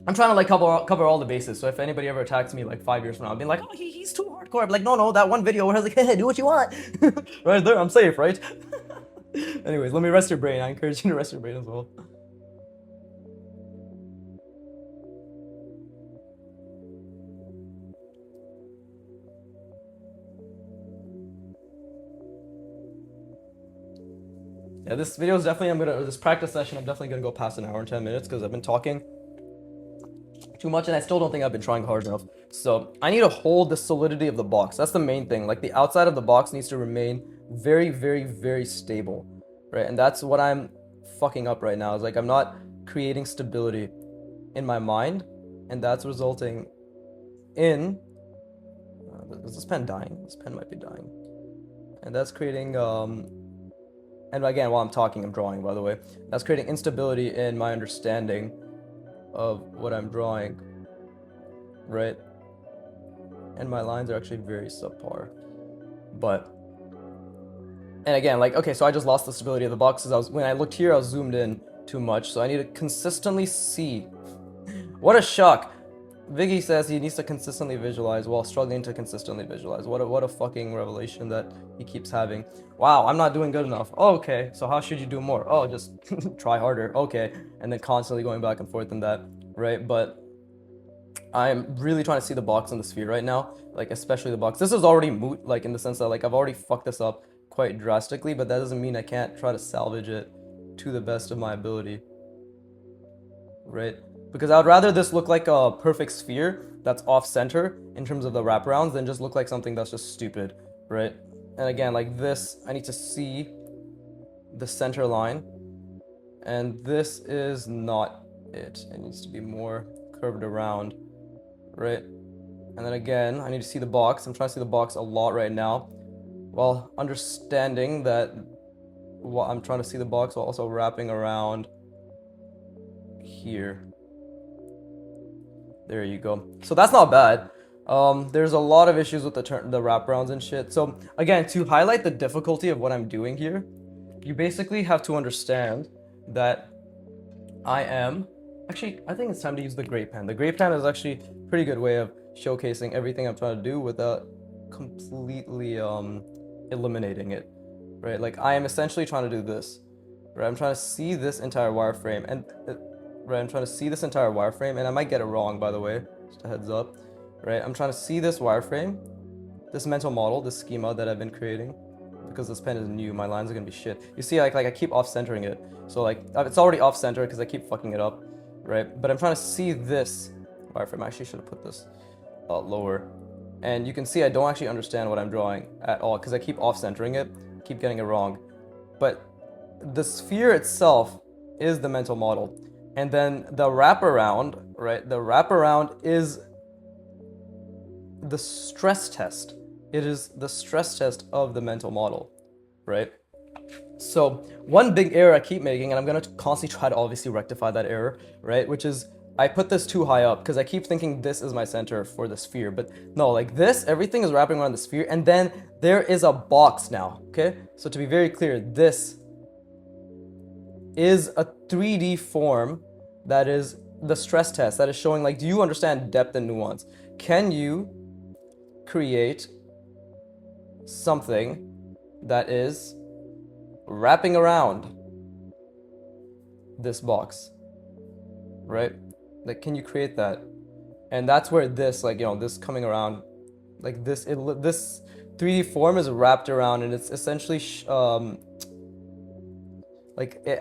I'm trying to like cover all the bases. So if anybody ever attacks me like 5 years from now, I'll be like, oh, he's too hardcore. I'm like, no, that one video where I was like, hey, do what you want. Right there, I'm safe, right? Anyways, let me rest your brain. I encourage you to rest your brain as well. Yeah, this video is definitely, this practice session, I'm definitely gonna go past an hour and 10 minutes because I've been talking too much and I still don't think I've been trying hard enough. So I need to hold the solidity of the box. That's the main thing. Like the outside of the box needs to remain very, very, very stable, right? And that's what I'm fucking up right now. Is like I'm not creating stability in my mind, and that's resulting in is this pen dying? This pen might be dying, and that's creating and again, while I'm talking, I'm drawing, by the way. That's creating instability in my understanding of what I'm drawing, right? And my lines are actually very subpar. But, and again, like, okay, so I just lost the stability of the box because when I looked here, I was zoomed in too much. So I need to consistently see. What a shock. Viggy says he needs to consistently visualize while struggling to consistently visualize. What a fucking revelation that he keeps having. Wow, I'm not doing good enough. Oh, okay, so how should you do more? Oh, just try harder. Okay, and then constantly going back and forth in that, right? But I'm really trying to see the box and the sphere right now, like especially the box. This is already moot, like in the sense that like I've already fucked this up quite drastically, but that doesn't mean I can't try to salvage it to the best of my ability, right? Because I would rather this look like a perfect sphere that's off-center in terms of the wraparounds than just look like something that's just stupid, right? And again, like this, I need to see the center line And this is not it. It needs to be more curved around, right? And then again, I need to see the box. I'm trying to see the box a lot right now, while understanding that I'm trying to see the box while also wrapping around here. There you go. So that's not bad. There's a lot of issues with the wraparounds and shit. So again, to highlight the difficulty of what I'm doing here, you basically have to understand that I think it's time to use the gray pen. The gray pen is actually a pretty good way of showcasing everything I'm trying to do without completely eliminating it, right? Like I am essentially trying to do this, right? I'm trying to see this entire wireframe, and right, I'm trying to see this entire wireframe, and I might get it wrong, by the way, just a heads up, right? I'm trying to see this wireframe, this mental model, this schema that I've been creating. Because this pen is new, my lines are gonna be shit. You see, like I keep off-centering it. So like, it's already off-center because I keep fucking it up, right? But I'm trying to see this wireframe. I actually should have put this lower. And you can see I don't actually understand what I'm drawing at all because I keep off-centering it, keep getting it wrong. But the sphere itself is the mental model. And then the wraparound, right? The wraparound is the stress test. It is the stress test of the mental model, right? So one big error I keep making, and I'm going to constantly try to obviously rectify that error, right? Which is I put this too high up because I keep thinking this is my center for the sphere. But no, like this, everything is wrapping around the sphere. And then there is a box now, okay? So to be very clear, this is a 3D form that is the stress test that is showing, like, do you understand depth and nuance? Can you create something that is wrapping around this box, right? Like, can you create that? And that's where this, like, you know, this coming around, like this, this 3D form is wrapped around, and it's essentially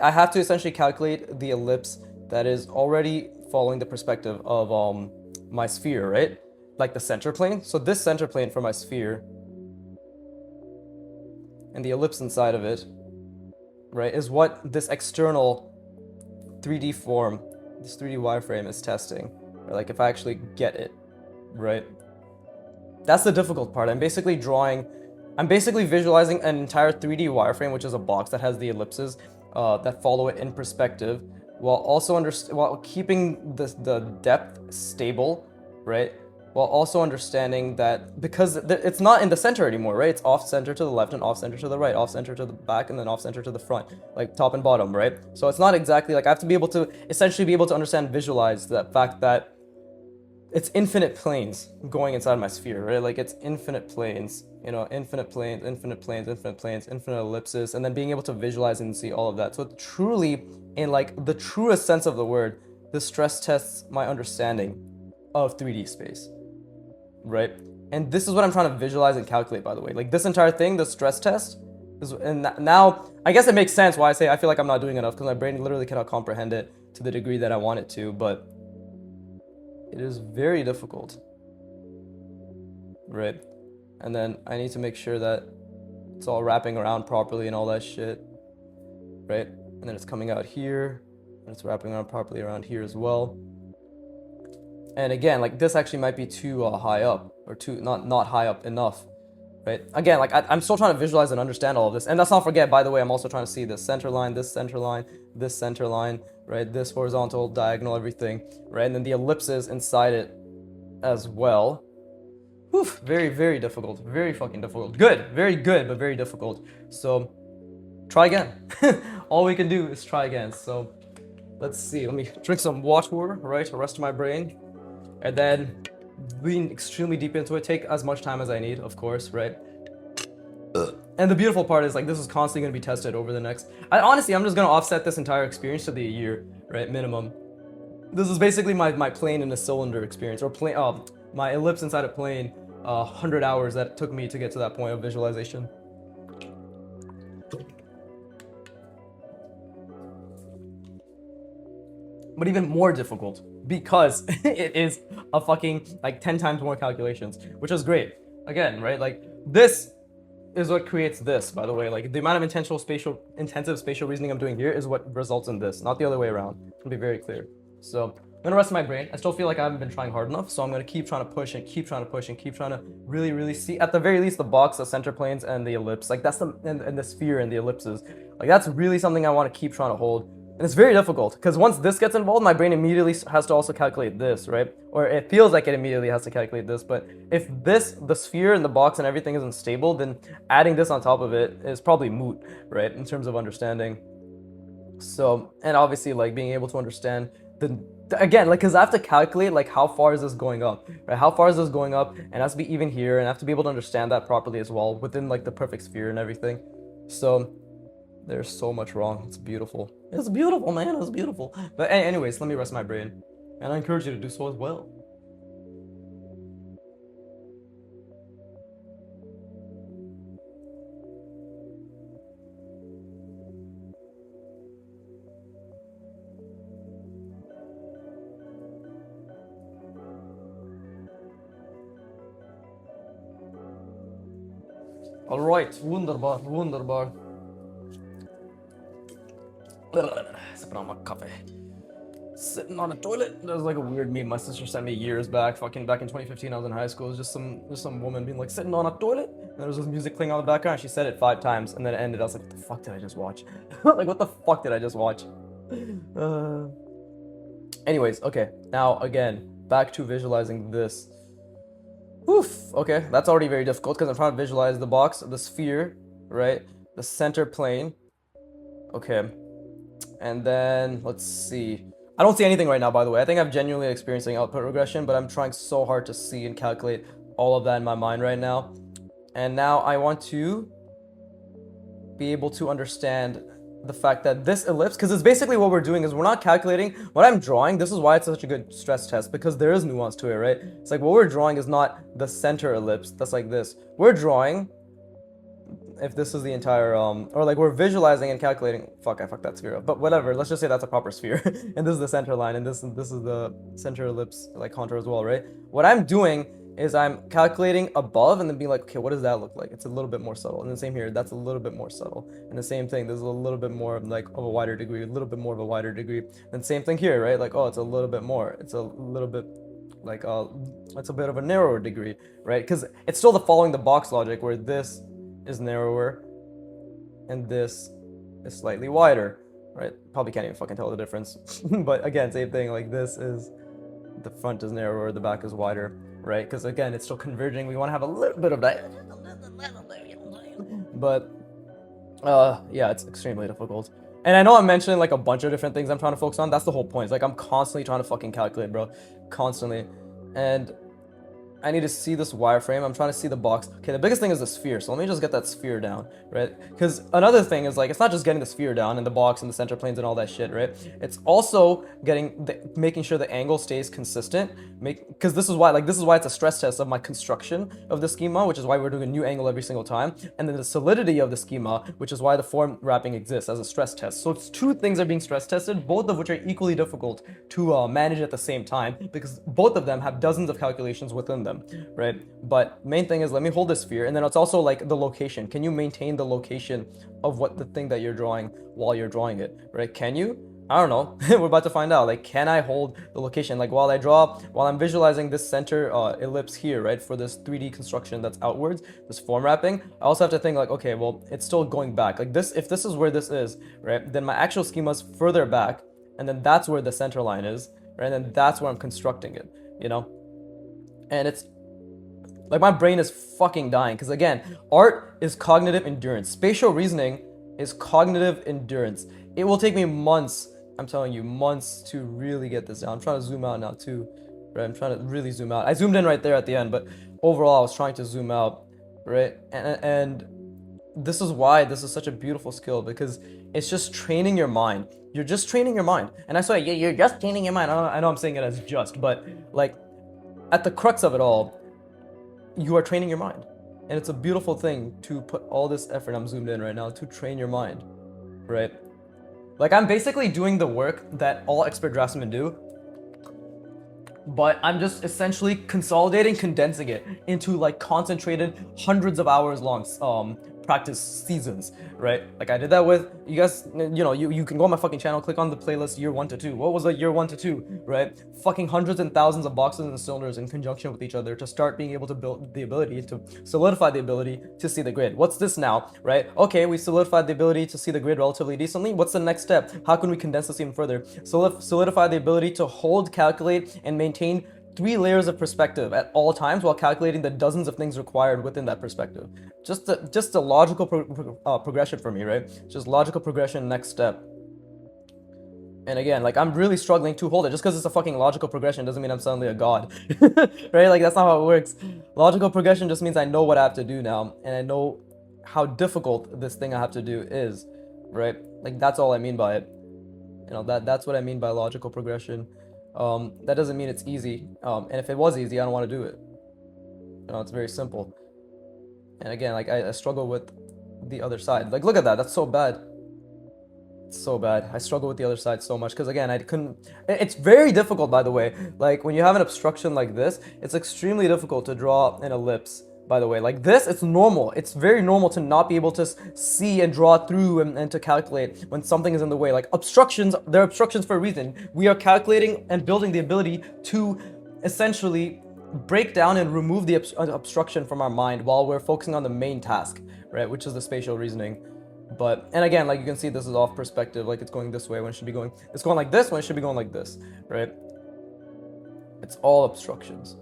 I have to essentially calculate the ellipse that is already following the perspective of my sphere, right? Like the center plane. So this center plane for my sphere and the ellipse inside of it, right, is what this external 3D form, this 3D wireframe is testing. Or like if I actually get it, right? That's the difficult part. I'm basically visualizing an entire 3D wireframe, which is a box that has the ellipses that follow it in perspective, while also while keeping the depth stable, right? While also understanding that because it's not in the center anymore, right? It's off-center to the left and off-center to the right, off-center to the back and then off-center to the front, like top and bottom, right? So it's not exactly like I have to be able to essentially be able to understand, visualize that fact that it's infinite planes going inside my sphere, right? Like it's infinite planes, you know, infinite planes, infinite planes, infinite planes, infinite ellipses, and then being able to visualize and see all of that. So truly, in like the truest sense of the word, this stress tests my understanding of 3D space, right? And this is what I'm trying to visualize and calculate, by the way. Like this entire thing, the stress test, and now I guess it makes sense why I say I feel like I'm not doing enough, because my brain literally cannot comprehend it to the degree that I want it to, but it is very difficult, right? And then I need to make sure that it's all wrapping around properly and all that shit, right? And then it's coming out here, and it's wrapping around properly around here as well. And again, like this actually might be too high up, or too not high up enough, right? Again, like I'm still trying to visualize and understand all of this. And let's not forget, by the way, I'm also trying to see this center line, this center line, this center line, right? This horizontal, diagonal, everything, right? And then the ellipses inside it as well. Oof, very, very difficult. Very fucking difficult. Good, very good, but very difficult. So try again. All we can do is try again. So let's see. Let me drink some water, right? Rest my brain. And then lean extremely deep into it. Take as much time as I need, of course, right? And the beautiful part is, like, this is constantly going to be tested over the next... honestly, I'm just going to offset this entire experience to the year, right? Minimum. This is basically my plane in a cylinder experience, or plane, my ellipse inside a plane, 100 hours that it took me to get to that point of visualization. But even more difficult, because it is a fucking, like, 10 times more calculations, which is great. Again, right? Like, this is what creates this, by the way. Like, the amount of intensive spatial reasoning I'm doing here is what results in this, not the other way around. To be very clear. So I'm gonna rest my brain. I still feel like I haven't been trying hard enough, so I'm gonna keep trying to push and keep trying to push and keep trying to really, really see, at the very least, the box, the center planes, and the ellipse. Like, that's and the sphere and the ellipses. Like, that's really something I want to keep trying to hold. And it's very difficult, because once this gets involved, my brain immediately has to also calculate this, right? Or it feels like it immediately has to calculate this, but if this, the sphere and the box and everything isn't stable, then adding this on top of it is probably moot, right? In terms of understanding. So, and obviously, like, being able to understand again, like, because I have to calculate, like, how far is this going up, right? How far is this going up? And it has to be even here, and I have to be able to understand that properly as well, within, like, the perfect sphere and everything. So there's so much wrong. It's beautiful. It's beautiful, man. It's beautiful. But anyways, let me rest my brain. And I encourage you to do so as well. Alright, wunderbar, wunderbar. Sipping on my coffee. Sitting on a toilet. That was like a weird meme my sister sent me years back. Fucking back in 2015, I was in high school. It was just some woman being like, sitting on a toilet. And there was this music playing on the background. She said it 5 times, and then it ended. I was like, what the fuck did I just watch? Like, what the fuck did I just watch? Anyways, okay. Now, again, back to visualizing this. Oof. Okay, that's already very difficult because I'm trying to visualize the box, the sphere, right? The center plane. Okay. And then, let's see. I don't see anything right now, by the way. I think I'm genuinely experiencing output regression, but I'm trying so hard to see and calculate all of that in my mind right now. And now I want to be able to understand the fact that this ellipse, because it's basically what we're doing is we're not calculating what I'm drawing. This is why it's such a good stress test, because there is nuance to it, right? It's like what we're drawing is not the center ellipse that's like this. We're drawing, if this is the entire or like we're visualizing and calculating, I fucked that sphere up, but whatever, let's just say that's a proper sphere. And this is the center line, and this is the center ellipse like contour as well, right? What I'm doing is I'm calculating above and then being like, okay, what does that look like? It's a little bit more subtle. And the same here, that's a little bit more subtle. And the same thing, there's a little bit more of like of a wider degree, a little bit more of a wider degree. And same thing here, right? Like, oh, it's a little bit more. It's a little bit like it's a bit of a narrower degree, right? Because it's still the following the box logic where this is narrower and this is slightly wider, right? Probably can't even fucking tell the difference. But again, same thing, like this is, the front is narrower, the back is wider, right? Because again, it's still converging. We want to have a little bit of that. But yeah, it's extremely difficult. And I know I'm mentioning like a bunch of different things I'm trying to focus on. That's the whole point. It's like I'm constantly trying to fucking calculate, bro. Constantly. And I need to see this wireframe. I'm trying to see the box. Okay, the biggest thing is the sphere. So let me just get that sphere down, right? Because another thing is like, it's not just getting the sphere down and the box and the center planes and all that shit, right? It's also making sure the angle stays consistent. Because this is why it's a stress test of my construction of the schema, which is why we're doing a new angle every single time. And then the solidity of the schema, which is why the form wrapping exists as a stress test. So it's 2 things are being stress tested, both of which are equally difficult to manage at the same time, because both of them have dozens of calculations within them, right? But main thing is, let me hold the sphere, and then it's also like the location. Can you maintain the location of what the thing that you're drawing while you're drawing it, right? Can you? I don't know. We're about to find out. Like, can I hold the location? Like, while I'm visualizing this center ellipse here, right, for this 3D construction that's outwards, this form wrapping, I also have to think like, okay, well, it's still going back. Like this, if this is where this is, right, then my actual schema's further back, and then that's where the center line is, right, and then that's where I'm constructing it, you know? And it's like my brain is fucking dying, because again, art is cognitive endurance. Spatial reasoning is cognitive endurance. It will take me months, I'm telling you, months to really get this down. I'm trying to zoom out now too, right? I'm trying to really zoom out. I zoomed in right there at the end, but overall I was trying to zoom out, right? And this is why this is such a beautiful skill, because it's just training your mind. You're just training your mind. And I say, yeah, you're just training your mind. I know I'm saying it as just, but like at the crux of it all, you are training your mind. And it's a beautiful thing to put all this effort, I'm zoomed in right now, to train your mind, right? Like I'm basically doing the work that all expert draftsmen do, but I'm just essentially consolidating, condensing it into like concentrated hundreds of hours long practice seasons, right? Like I did that with you guys. You can go on my fucking channel, click on the playlist year 1 to 2. What was like year 1 to 2, right? Fucking hundreds and thousands of boxes and cylinders in conjunction with each other to start being able to build the ability to solidify the ability to see the grid. What's this now, right? Okay, we solidified the ability to see the grid relatively decently. What's the next step? How can we condense this even further? Solidify the ability to hold, calculate, and maintain 3 layers of perspective at all times while calculating the dozens of things required within that perspective. Just a logical progression for me, right? Just logical progression, next step. And again, like I'm really struggling to hold it. Just because it's a fucking logical progression doesn't mean I'm suddenly a god, right? Like that's not how it works. Logical progression just means I know what I have to do now, and I know how difficult this thing I have to do is, right? Like that's all I mean by it. That's what I mean by logical progression. That doesn't mean it's easy. And if it was easy, I don't want to do it. It's very simple. And again, like I struggle with the other side. Like look at that. That's so bad. It's so bad. I struggle with the other side so much because again, I couldn't. It's very difficult, by the way. Like when you have an obstruction like this, it's extremely difficult to draw an ellipse. By the way, like this, it's normal. It's very normal to not be able to see and draw through and to calculate when something is in the way. Like obstructions, they're obstructions for a reason. We are calculating and building the ability to essentially break down and remove the obstruction from our mind while we're focusing on the main task, right? Which is the spatial reasoning. And again, like you can see, this is off perspective. Like it's going this way when it should be going. It's going like this when it should be going like this, right? It's all obstructions.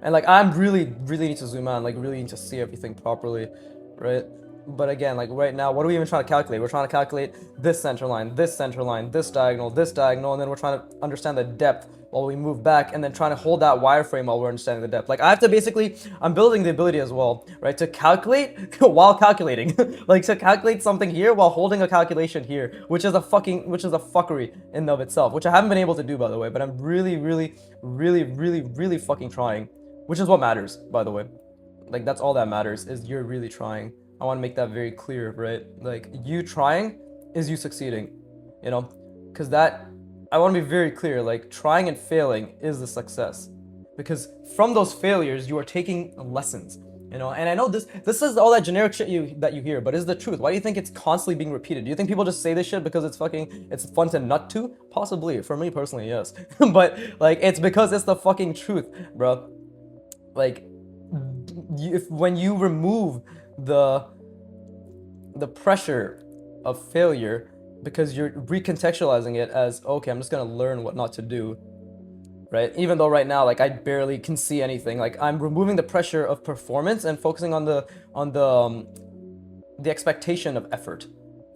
And like I'm really need to zoom out, like really need to see everything properly, right? But again, like right now, what are we even trying to calculate? We're trying to calculate this center line, this diagonal, and then we're trying to understand the depth while we move back, and then trying to hold that wireframe while we're understanding the depth. Like I have to basically, I'm building the ability as well, right? To calculate while calculating, like to calculate something here while holding a calculation here, which is a fuckery in and of itself, which I haven't been able to do, by the way, but I'm really fucking trying. Which is what matters, by the way. Like, that's all that matters, is you're really trying. I want to make that very clear, right? Like, you trying is you succeeding, Because I want to be very clear, like, trying and failing is the success. Because from those failures, you are taking lessons, And I know this is all that generic shit that you hear, but is the truth. Why do you think it's constantly being repeated? Do you think people just say this shit because it's fun to nut to? Possibly. For me personally, yes. But, like, it's because it's the fucking truth, bro. Like, when you remove the pressure of failure because you're recontextualizing it as, okay, I'm just gonna learn what not to do, right? Even though right now, like, I barely can see anything. Like, I'm removing the pressure of performance and focusing on the expectation of effort,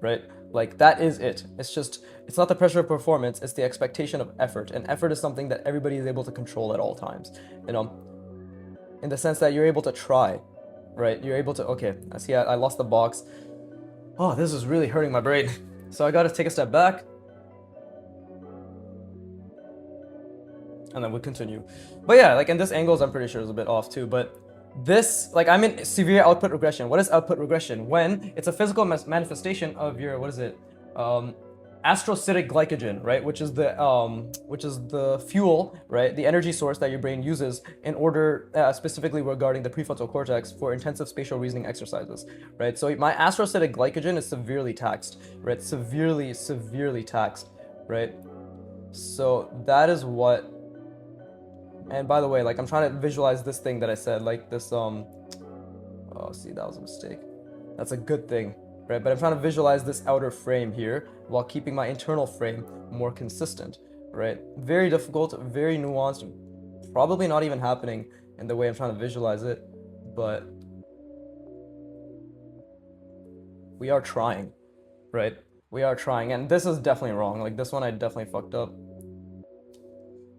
right? Like, that is it. It's not the pressure of performance, it's the expectation of effort. And effort is something that everybody is able to control at all times, in the sense that you're able to try, right? You're able to, okay, I see I lost the box. Oh, this is really hurting my brain. So I gotta take a step back. And then we'll continue. But yeah, like in this angles, I'm pretty sure is a bit off too, but this, like I'm in severe output regression. What is output regression? When it's a physical manifestation of your, astrocytic glycogen, right? Which is the fuel, right? The energy source that your brain uses in order, specifically regarding the prefrontal cortex for intensive spatial reasoning exercises, right? So my astrocytic glycogen is severely taxed, right? Severely taxed, right? So that is what, and by the way, like I'm trying to visualize this thing that I said, like this, oh, see, that was a mistake. That's a good thing. Right, but I'm trying to visualize this outer frame here while keeping my internal frame more consistent, right? Very difficult, very nuanced, probably not even happening in the way I'm trying to visualize it, but we are trying, right? We are trying, and this is definitely wrong. Like this one I definitely fucked up,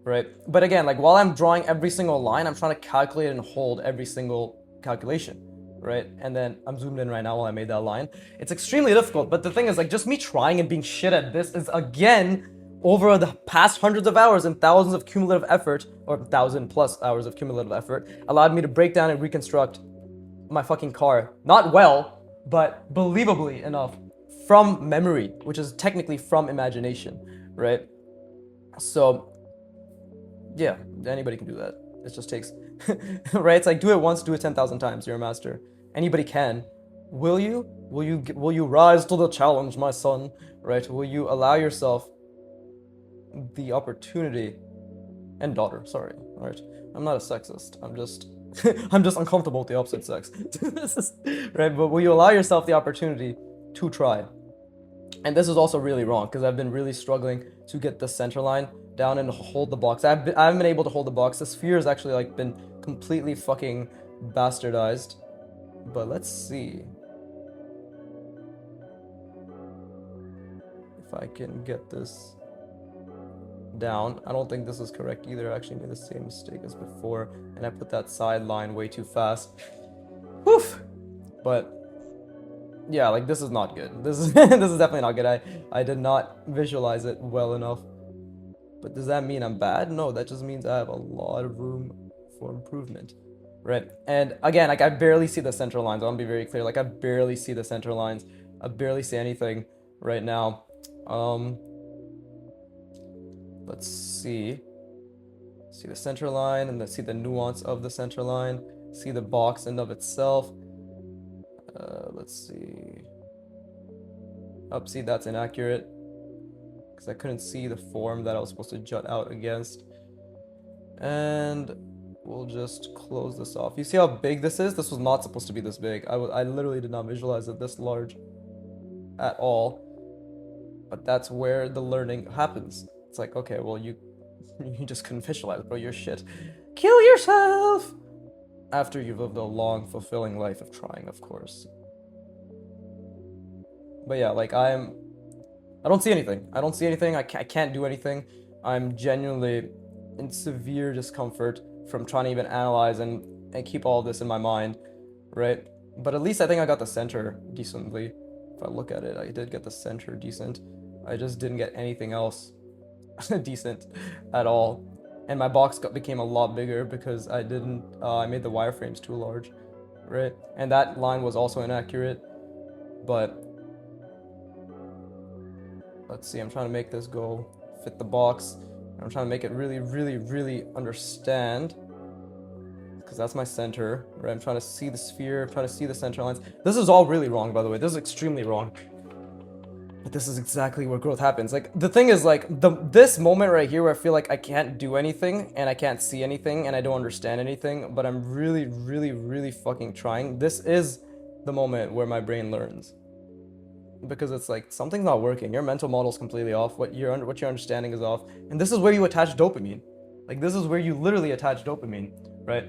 right? But again, like while I'm drawing every single line, I'm trying to calculate and hold every single calculation, right? And then I'm zoomed in right now while I made that line. It's extremely difficult, but the thing is, like, just me trying and being shit at this is, again, over the past hundreds of hours and thousands of cumulative effort, or 1,000+ hours of cumulative effort, allowed me to break down and reconstruct my fucking car. Not well, but believably enough, from memory, which is technically from imagination, right? So Yeah, anybody can do that. It just takes, right? It's like do it once, do it 10,000 times. You're a master. Anybody can. Will you? Will you rise to the challenge, my son? Right? Will you allow yourself the opportunity and daughter? Sorry. All right. I'm not a sexist. I'm just I'm just uncomfortable with the opposite sex. This is, right? But will you allow yourself the opportunity to try? And this is also really wrong because I've been really struggling to get the center line down and hold the box. I haven't been able to hold the box. The sphere has actually like been completely fucking bastardized. But let's see if I can get this down. I don't think this is correct either. I actually made the same mistake as before, and I put that sideline way too fast. Woof! But yeah, like this is not good. This is this is definitely not good. I did not visualize it well enough. But does that mean I'm bad? No, that just means I have a lot of room for improvement. Right. And again, like I barely see the center lines. I want to be very clear. Like I barely see the center lines. I barely see anything right now. Let's see. See the center line and then see the nuance of the center line. See the box in of itself. Let's see. See, that's inaccurate. Because I couldn't see the form that I was supposed to jut out against. And we'll just close this off. You see how big this is? This was not supposed to be this big. I literally did not visualize it this large at all. But that's where the learning happens. It's like, okay, well, you just couldn't visualize, bro. You're shit. Kill yourself! After you've lived a long, fulfilling life of trying, of course. But yeah, like I don't see anything. I don't see anything. I can't do anything. I'm genuinely in severe discomfort from trying to even analyze and keep all this in my mind, right? But at least I think I got the center decently. If I look at it, I did get the center decent. I just didn't get anything else decent at all. And my box became a lot bigger because I made the wireframes too large, right? And that line was also inaccurate, but let's see, I'm trying to make this go fit the box. I'm trying to make it really, really, really understand, because that's my center, right? I'm trying to see the sphere, I'm trying to see the center lines. This is all really wrong, by the way. This is extremely wrong. But this is exactly where growth happens. Like, the thing is, like, this moment right here where I feel like I can't do anything, and I can't see anything, and I don't understand anything, but I'm really, really, really fucking trying. This is the moment where my brain learns. Because it's like, something's not working. Your mental model's completely off. What your understanding is off. And this is where you attach dopamine. Like, this is where you literally attach dopamine, right?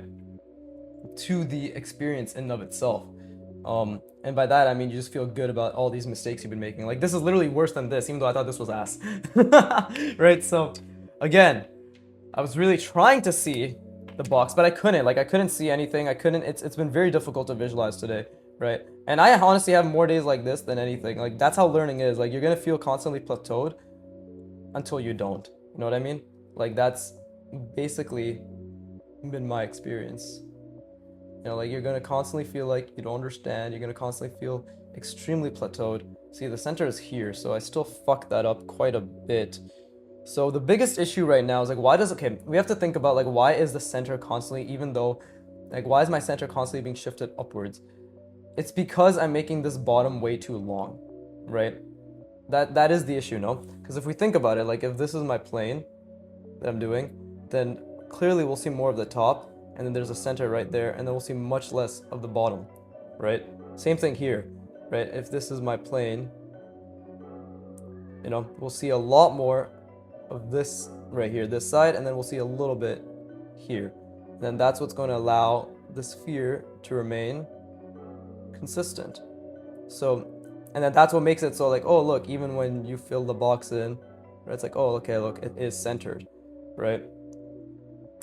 To the experience in and of itself. And by that, I mean, you just feel good about all these mistakes you've been making. Like, this is literally worse than this, even though I thought this was ass. Right? So, again, I was really trying to see the box, but I couldn't. Like, I couldn't see anything. It's been very difficult to visualize today, right? And I honestly have more days like this than anything. Like, that's how learning is. Like, you're gonna feel constantly plateaued until you don't. You know what I mean? Like, that's basically been my experience. You know, like, you're gonna constantly feel like you don't understand. You're gonna constantly feel extremely plateaued. See, the center is here, so I still fucked that up quite a bit. So the biggest issue right now is, like, we have to think about, like, why is the center constantly, even though, like, why is my center constantly being shifted upwards? It's because I'm making this bottom way too long, right? That is the issue, no? Because if we think about it, like, if this is my plane that I'm doing, then clearly we'll see more of the top, and then there's a center right there, and then we'll see much less of the bottom, right? Same thing here, right? If this is my plane, you know, we'll see a lot more of this right here, this side, and then we'll see a little bit here. Then that's what's going to allow the sphere to remain consistent. So, and then that's what makes it so, like, oh, look, even when you fill the box in, right, it's like, oh, okay, look, it is centered, right?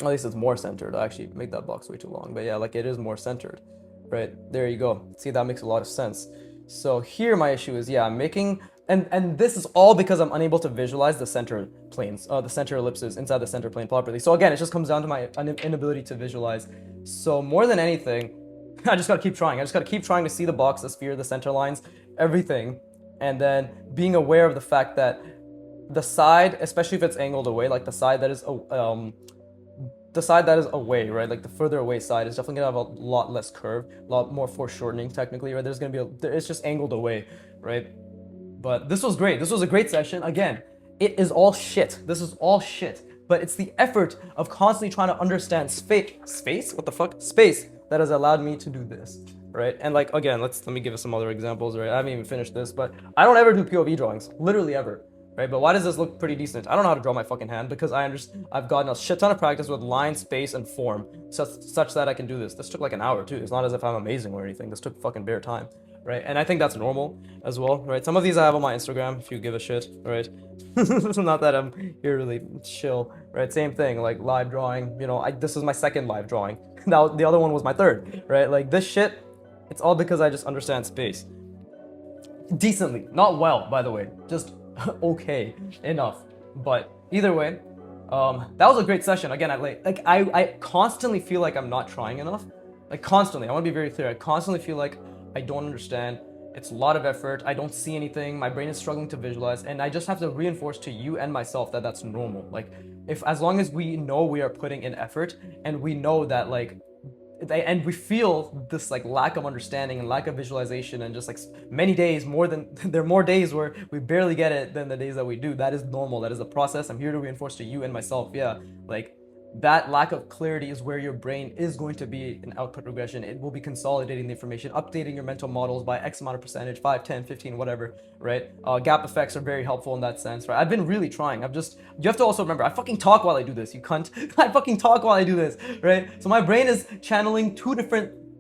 At least it's more centered. I actually made that box way too long, but yeah, like, it is more centered, right? There you go. See, that makes a lot of sense. So here my issue is, yeah, I'm making, and this is all because I'm unable to visualize the center planes, the center ellipses inside the center plane properly. So again, it just comes down to my inability to visualize. So more than anything, I just gotta keep trying. I just gotta keep trying to see the box, the sphere, the center lines, everything. And then being aware of the fact that the side, especially if it's angled away, like the side that is the side that is away, right? Like the further away side is definitely gonna have a lot less curve, a lot more foreshortening technically, right? There's gonna be it's just angled away, right? But this was great. This was a great session. Again, it is all shit. This is all shit. But it's the effort of constantly trying to understand space? What the fuck? Space that has allowed me to do this, right? And like, again, let me give us some other examples, right? I haven't even finished this, but I don't ever do POV drawings, literally ever, right? But why does this look pretty decent? I don't know how to draw my fucking hand because I've gotten a shit ton of practice with line, space, and form, such that I can do this. This took like an hour too. It's not as if I'm amazing or anything. This took fucking bare time. Right, and I think that's normal as well, right? Some of these I have on my Instagram if you give a shit, right? Not that I'm here really chill, right? Same thing, like live drawing, you know, this is my second live drawing. Now the other one was my third, right? Like this shit, it's all because I just understand space decently, not well, by the way, just okay enough. But either way, that was a great session. Again, I constantly feel like I'm not trying enough, like constantly. I want to be very clear. I constantly feel like I don't understand. It's a lot of effort. I don't see anything. My brain is struggling to visualize, and I just have to reinforce to you and myself that that's normal. Like, as long as we know we are putting in effort, and we know that like, and we feel this like lack of understanding and lack of visualization, and just like many days there are more days where we barely get it than the days that we do. That is normal. That is a process. I'm here to reinforce to you and myself. Yeah, like. That lack of clarity is where your brain is going to be an output regression. It will be consolidating the information, updating your mental models by X amount of percentage, 5, 10, 15, whatever, right? Gap effects are very helpful in that sense, right? I've been really trying. You have to also remember, I fucking talk while I do this, you cunt. I fucking talk while I do this, right? So my brain is channeling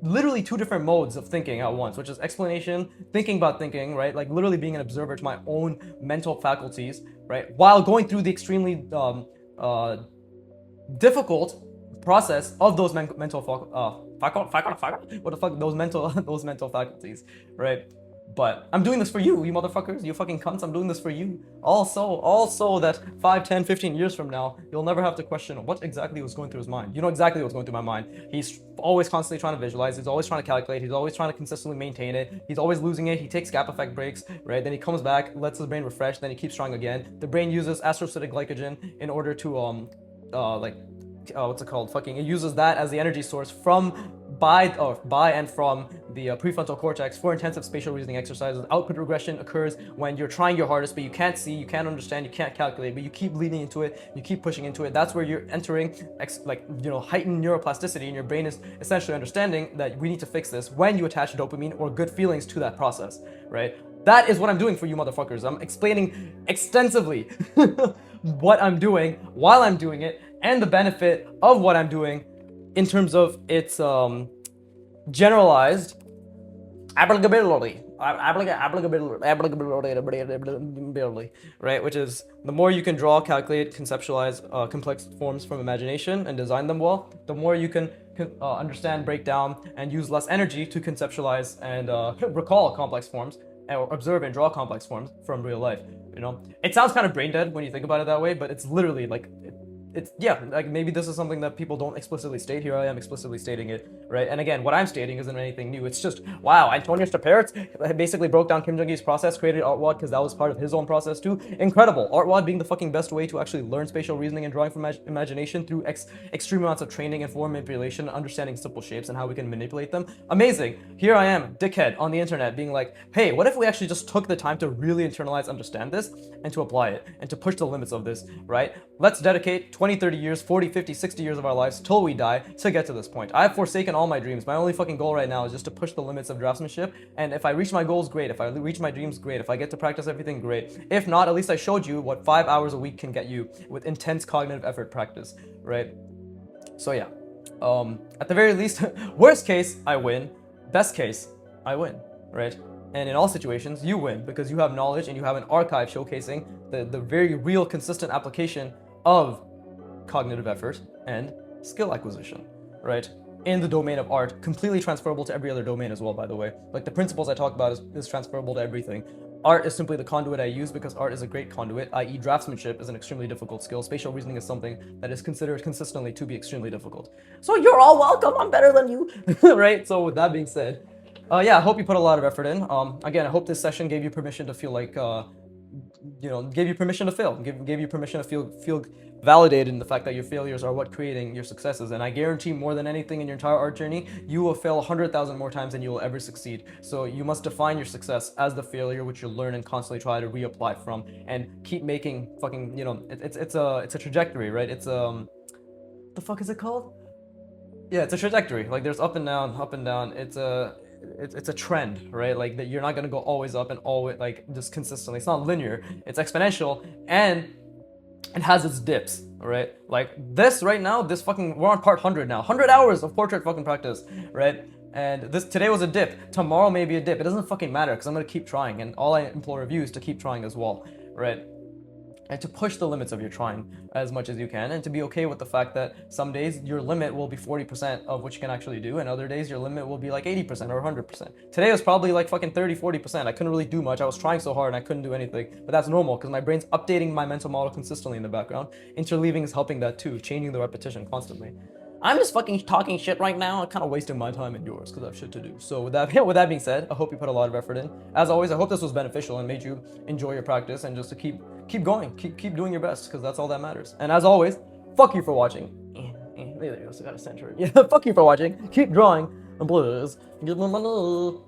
literally two different modes of thinking at once, which is explanation, thinking about thinking, right? Like literally being an observer to my own mental faculties, right? While going through the extremely, difficult process of those mental those mental faculties, right? But I'm doing this for you, you motherfuckers, you fucking cunts. I'm doing this for you. Also that 5, 10, 15 years from now, you'll never have to question what exactly was going through his mind. You know exactly what's going through my mind. He's always constantly trying to visualize. He's always trying to calculate. He's always trying to consistently maintain it. He's always losing it. He takes gap effect breaks, right? Then he comes back, lets his brain refresh. Then he keeps trying again. The brain uses astrocytic glycogen in order to what's it called? It uses that as the energy source by and from the prefrontal cortex for intensive spatial reasoning exercises. Output regression occurs when you're trying your hardest, but you can't see, you can't understand, you can't calculate, but you keep leaning into it, you keep pushing into it. That's where you're entering heightened neuroplasticity, and your brain is essentially understanding that we need to fix this when you attach dopamine or good feelings to that process, right? That is what I'm doing for you motherfuckers. I'm explaining extensively what I'm doing while I'm doing it, and the benefit of what I'm doing in terms of its generalized applicability, right? Which is the more you can draw, calculate, conceptualize complex forms from imagination and design them well, the more you can understand, break down, and use less energy to conceptualize and recall complex forms, or observe and draw complex forms from real life. You know, it sounds kind of brain dead when you think about it that way, but it's literally like like maybe this is something that people don't explicitly state. Here I am explicitly stating it, right? And again, what I'm stating isn't anything new. It's just, wow, Antonio Staperitz basically broke down Kim Jong-il's process, created artwod because that was part of his own process too. Incredible. Artwod being the fucking best way to actually learn spatial reasoning and drawing from imagination through extreme amounts of training and form manipulation, understanding simple shapes and how we can manipulate them. Amazing. Here I am, dickhead, on the internet being like, hey, what if we actually just took the time to really internalize, understand this, and to apply it, and to push the limits of this, right? Let's dedicate 20, 30 years, 40, 50, 60 years of our lives till we die to get to this point. I've forsaken all my dreams. My only fucking goal right now is just to push the limits of draftsmanship, and if I reach my goals, great. If I reach my dreams, great. If I get to practice everything, great. If not, at least I showed you what 5 hours a week can get you with intense cognitive effort practice, right? So yeah, at the very least, worst case, I win. Best case, I win, right? And in all situations, you win because you have knowledge and you have an archive showcasing the very real, consistent application of cognitive effort and skill acquisition, right? In the domain of art, completely transferable to every other domain as well, by the way. Like the principles I talk about is transferable to everything. Art is simply the conduit I use because art is a great conduit, i.e. draftsmanship is an extremely difficult skill. Spatial reasoning is something that is considered consistently to be extremely difficult. So you're all welcome, I'm better than you, right? So with that being said, yeah, I hope you put a lot of effort in. Again, I hope this session gave you permission to feel like, gave you permission to fail, gave you permission to feel validated in the fact that your failures are what creating your successes. And I guarantee more than anything in your entire art journey, you will fail 100,000 more times than you will ever succeed. So you must define your success as the failure which you'll learn and constantly try to reapply from, and keep making fucking, it's a trajectory, right? It's the fuck is it called? Yeah, it's a trajectory. Like there's up and down, up and down. It's a trend, right? Like that you're not gonna go always up and always like just consistently. It's not linear. It's exponential, and it has its dips, right? Like this right now, this fucking we're on part 100 now. 100 hours of portrait fucking practice, right? And this today was a dip. Tomorrow may be a dip. It doesn't fucking matter because I'm gonna keep trying, and all I implore of you is to keep trying as well, right? And to push the limits of your trying as much as you can, and to be okay with the fact that some days your limit will be 40% of what you can actually do, and other days your limit will be like 80% or 100%. Today was probably like fucking 30-40%. I couldn't really do much. I was trying so hard and I couldn't do anything, but that's normal because my brain's updating my mental model consistently in the background. Interleaving is helping that too, changing the repetition constantly. I'm just fucking talking shit right now and kind of wasting my time and yours because I have shit to do. So with that being said, I hope you put a lot of effort in. As always, I hope this was beneficial and made you enjoy your practice, and just to keep going, keep doing your best, because that's all that matters. And as always, fuck you for watching. There you go, so I gotta center it. Yeah, fuck you for watching. Keep drawing and blues. Give them a love.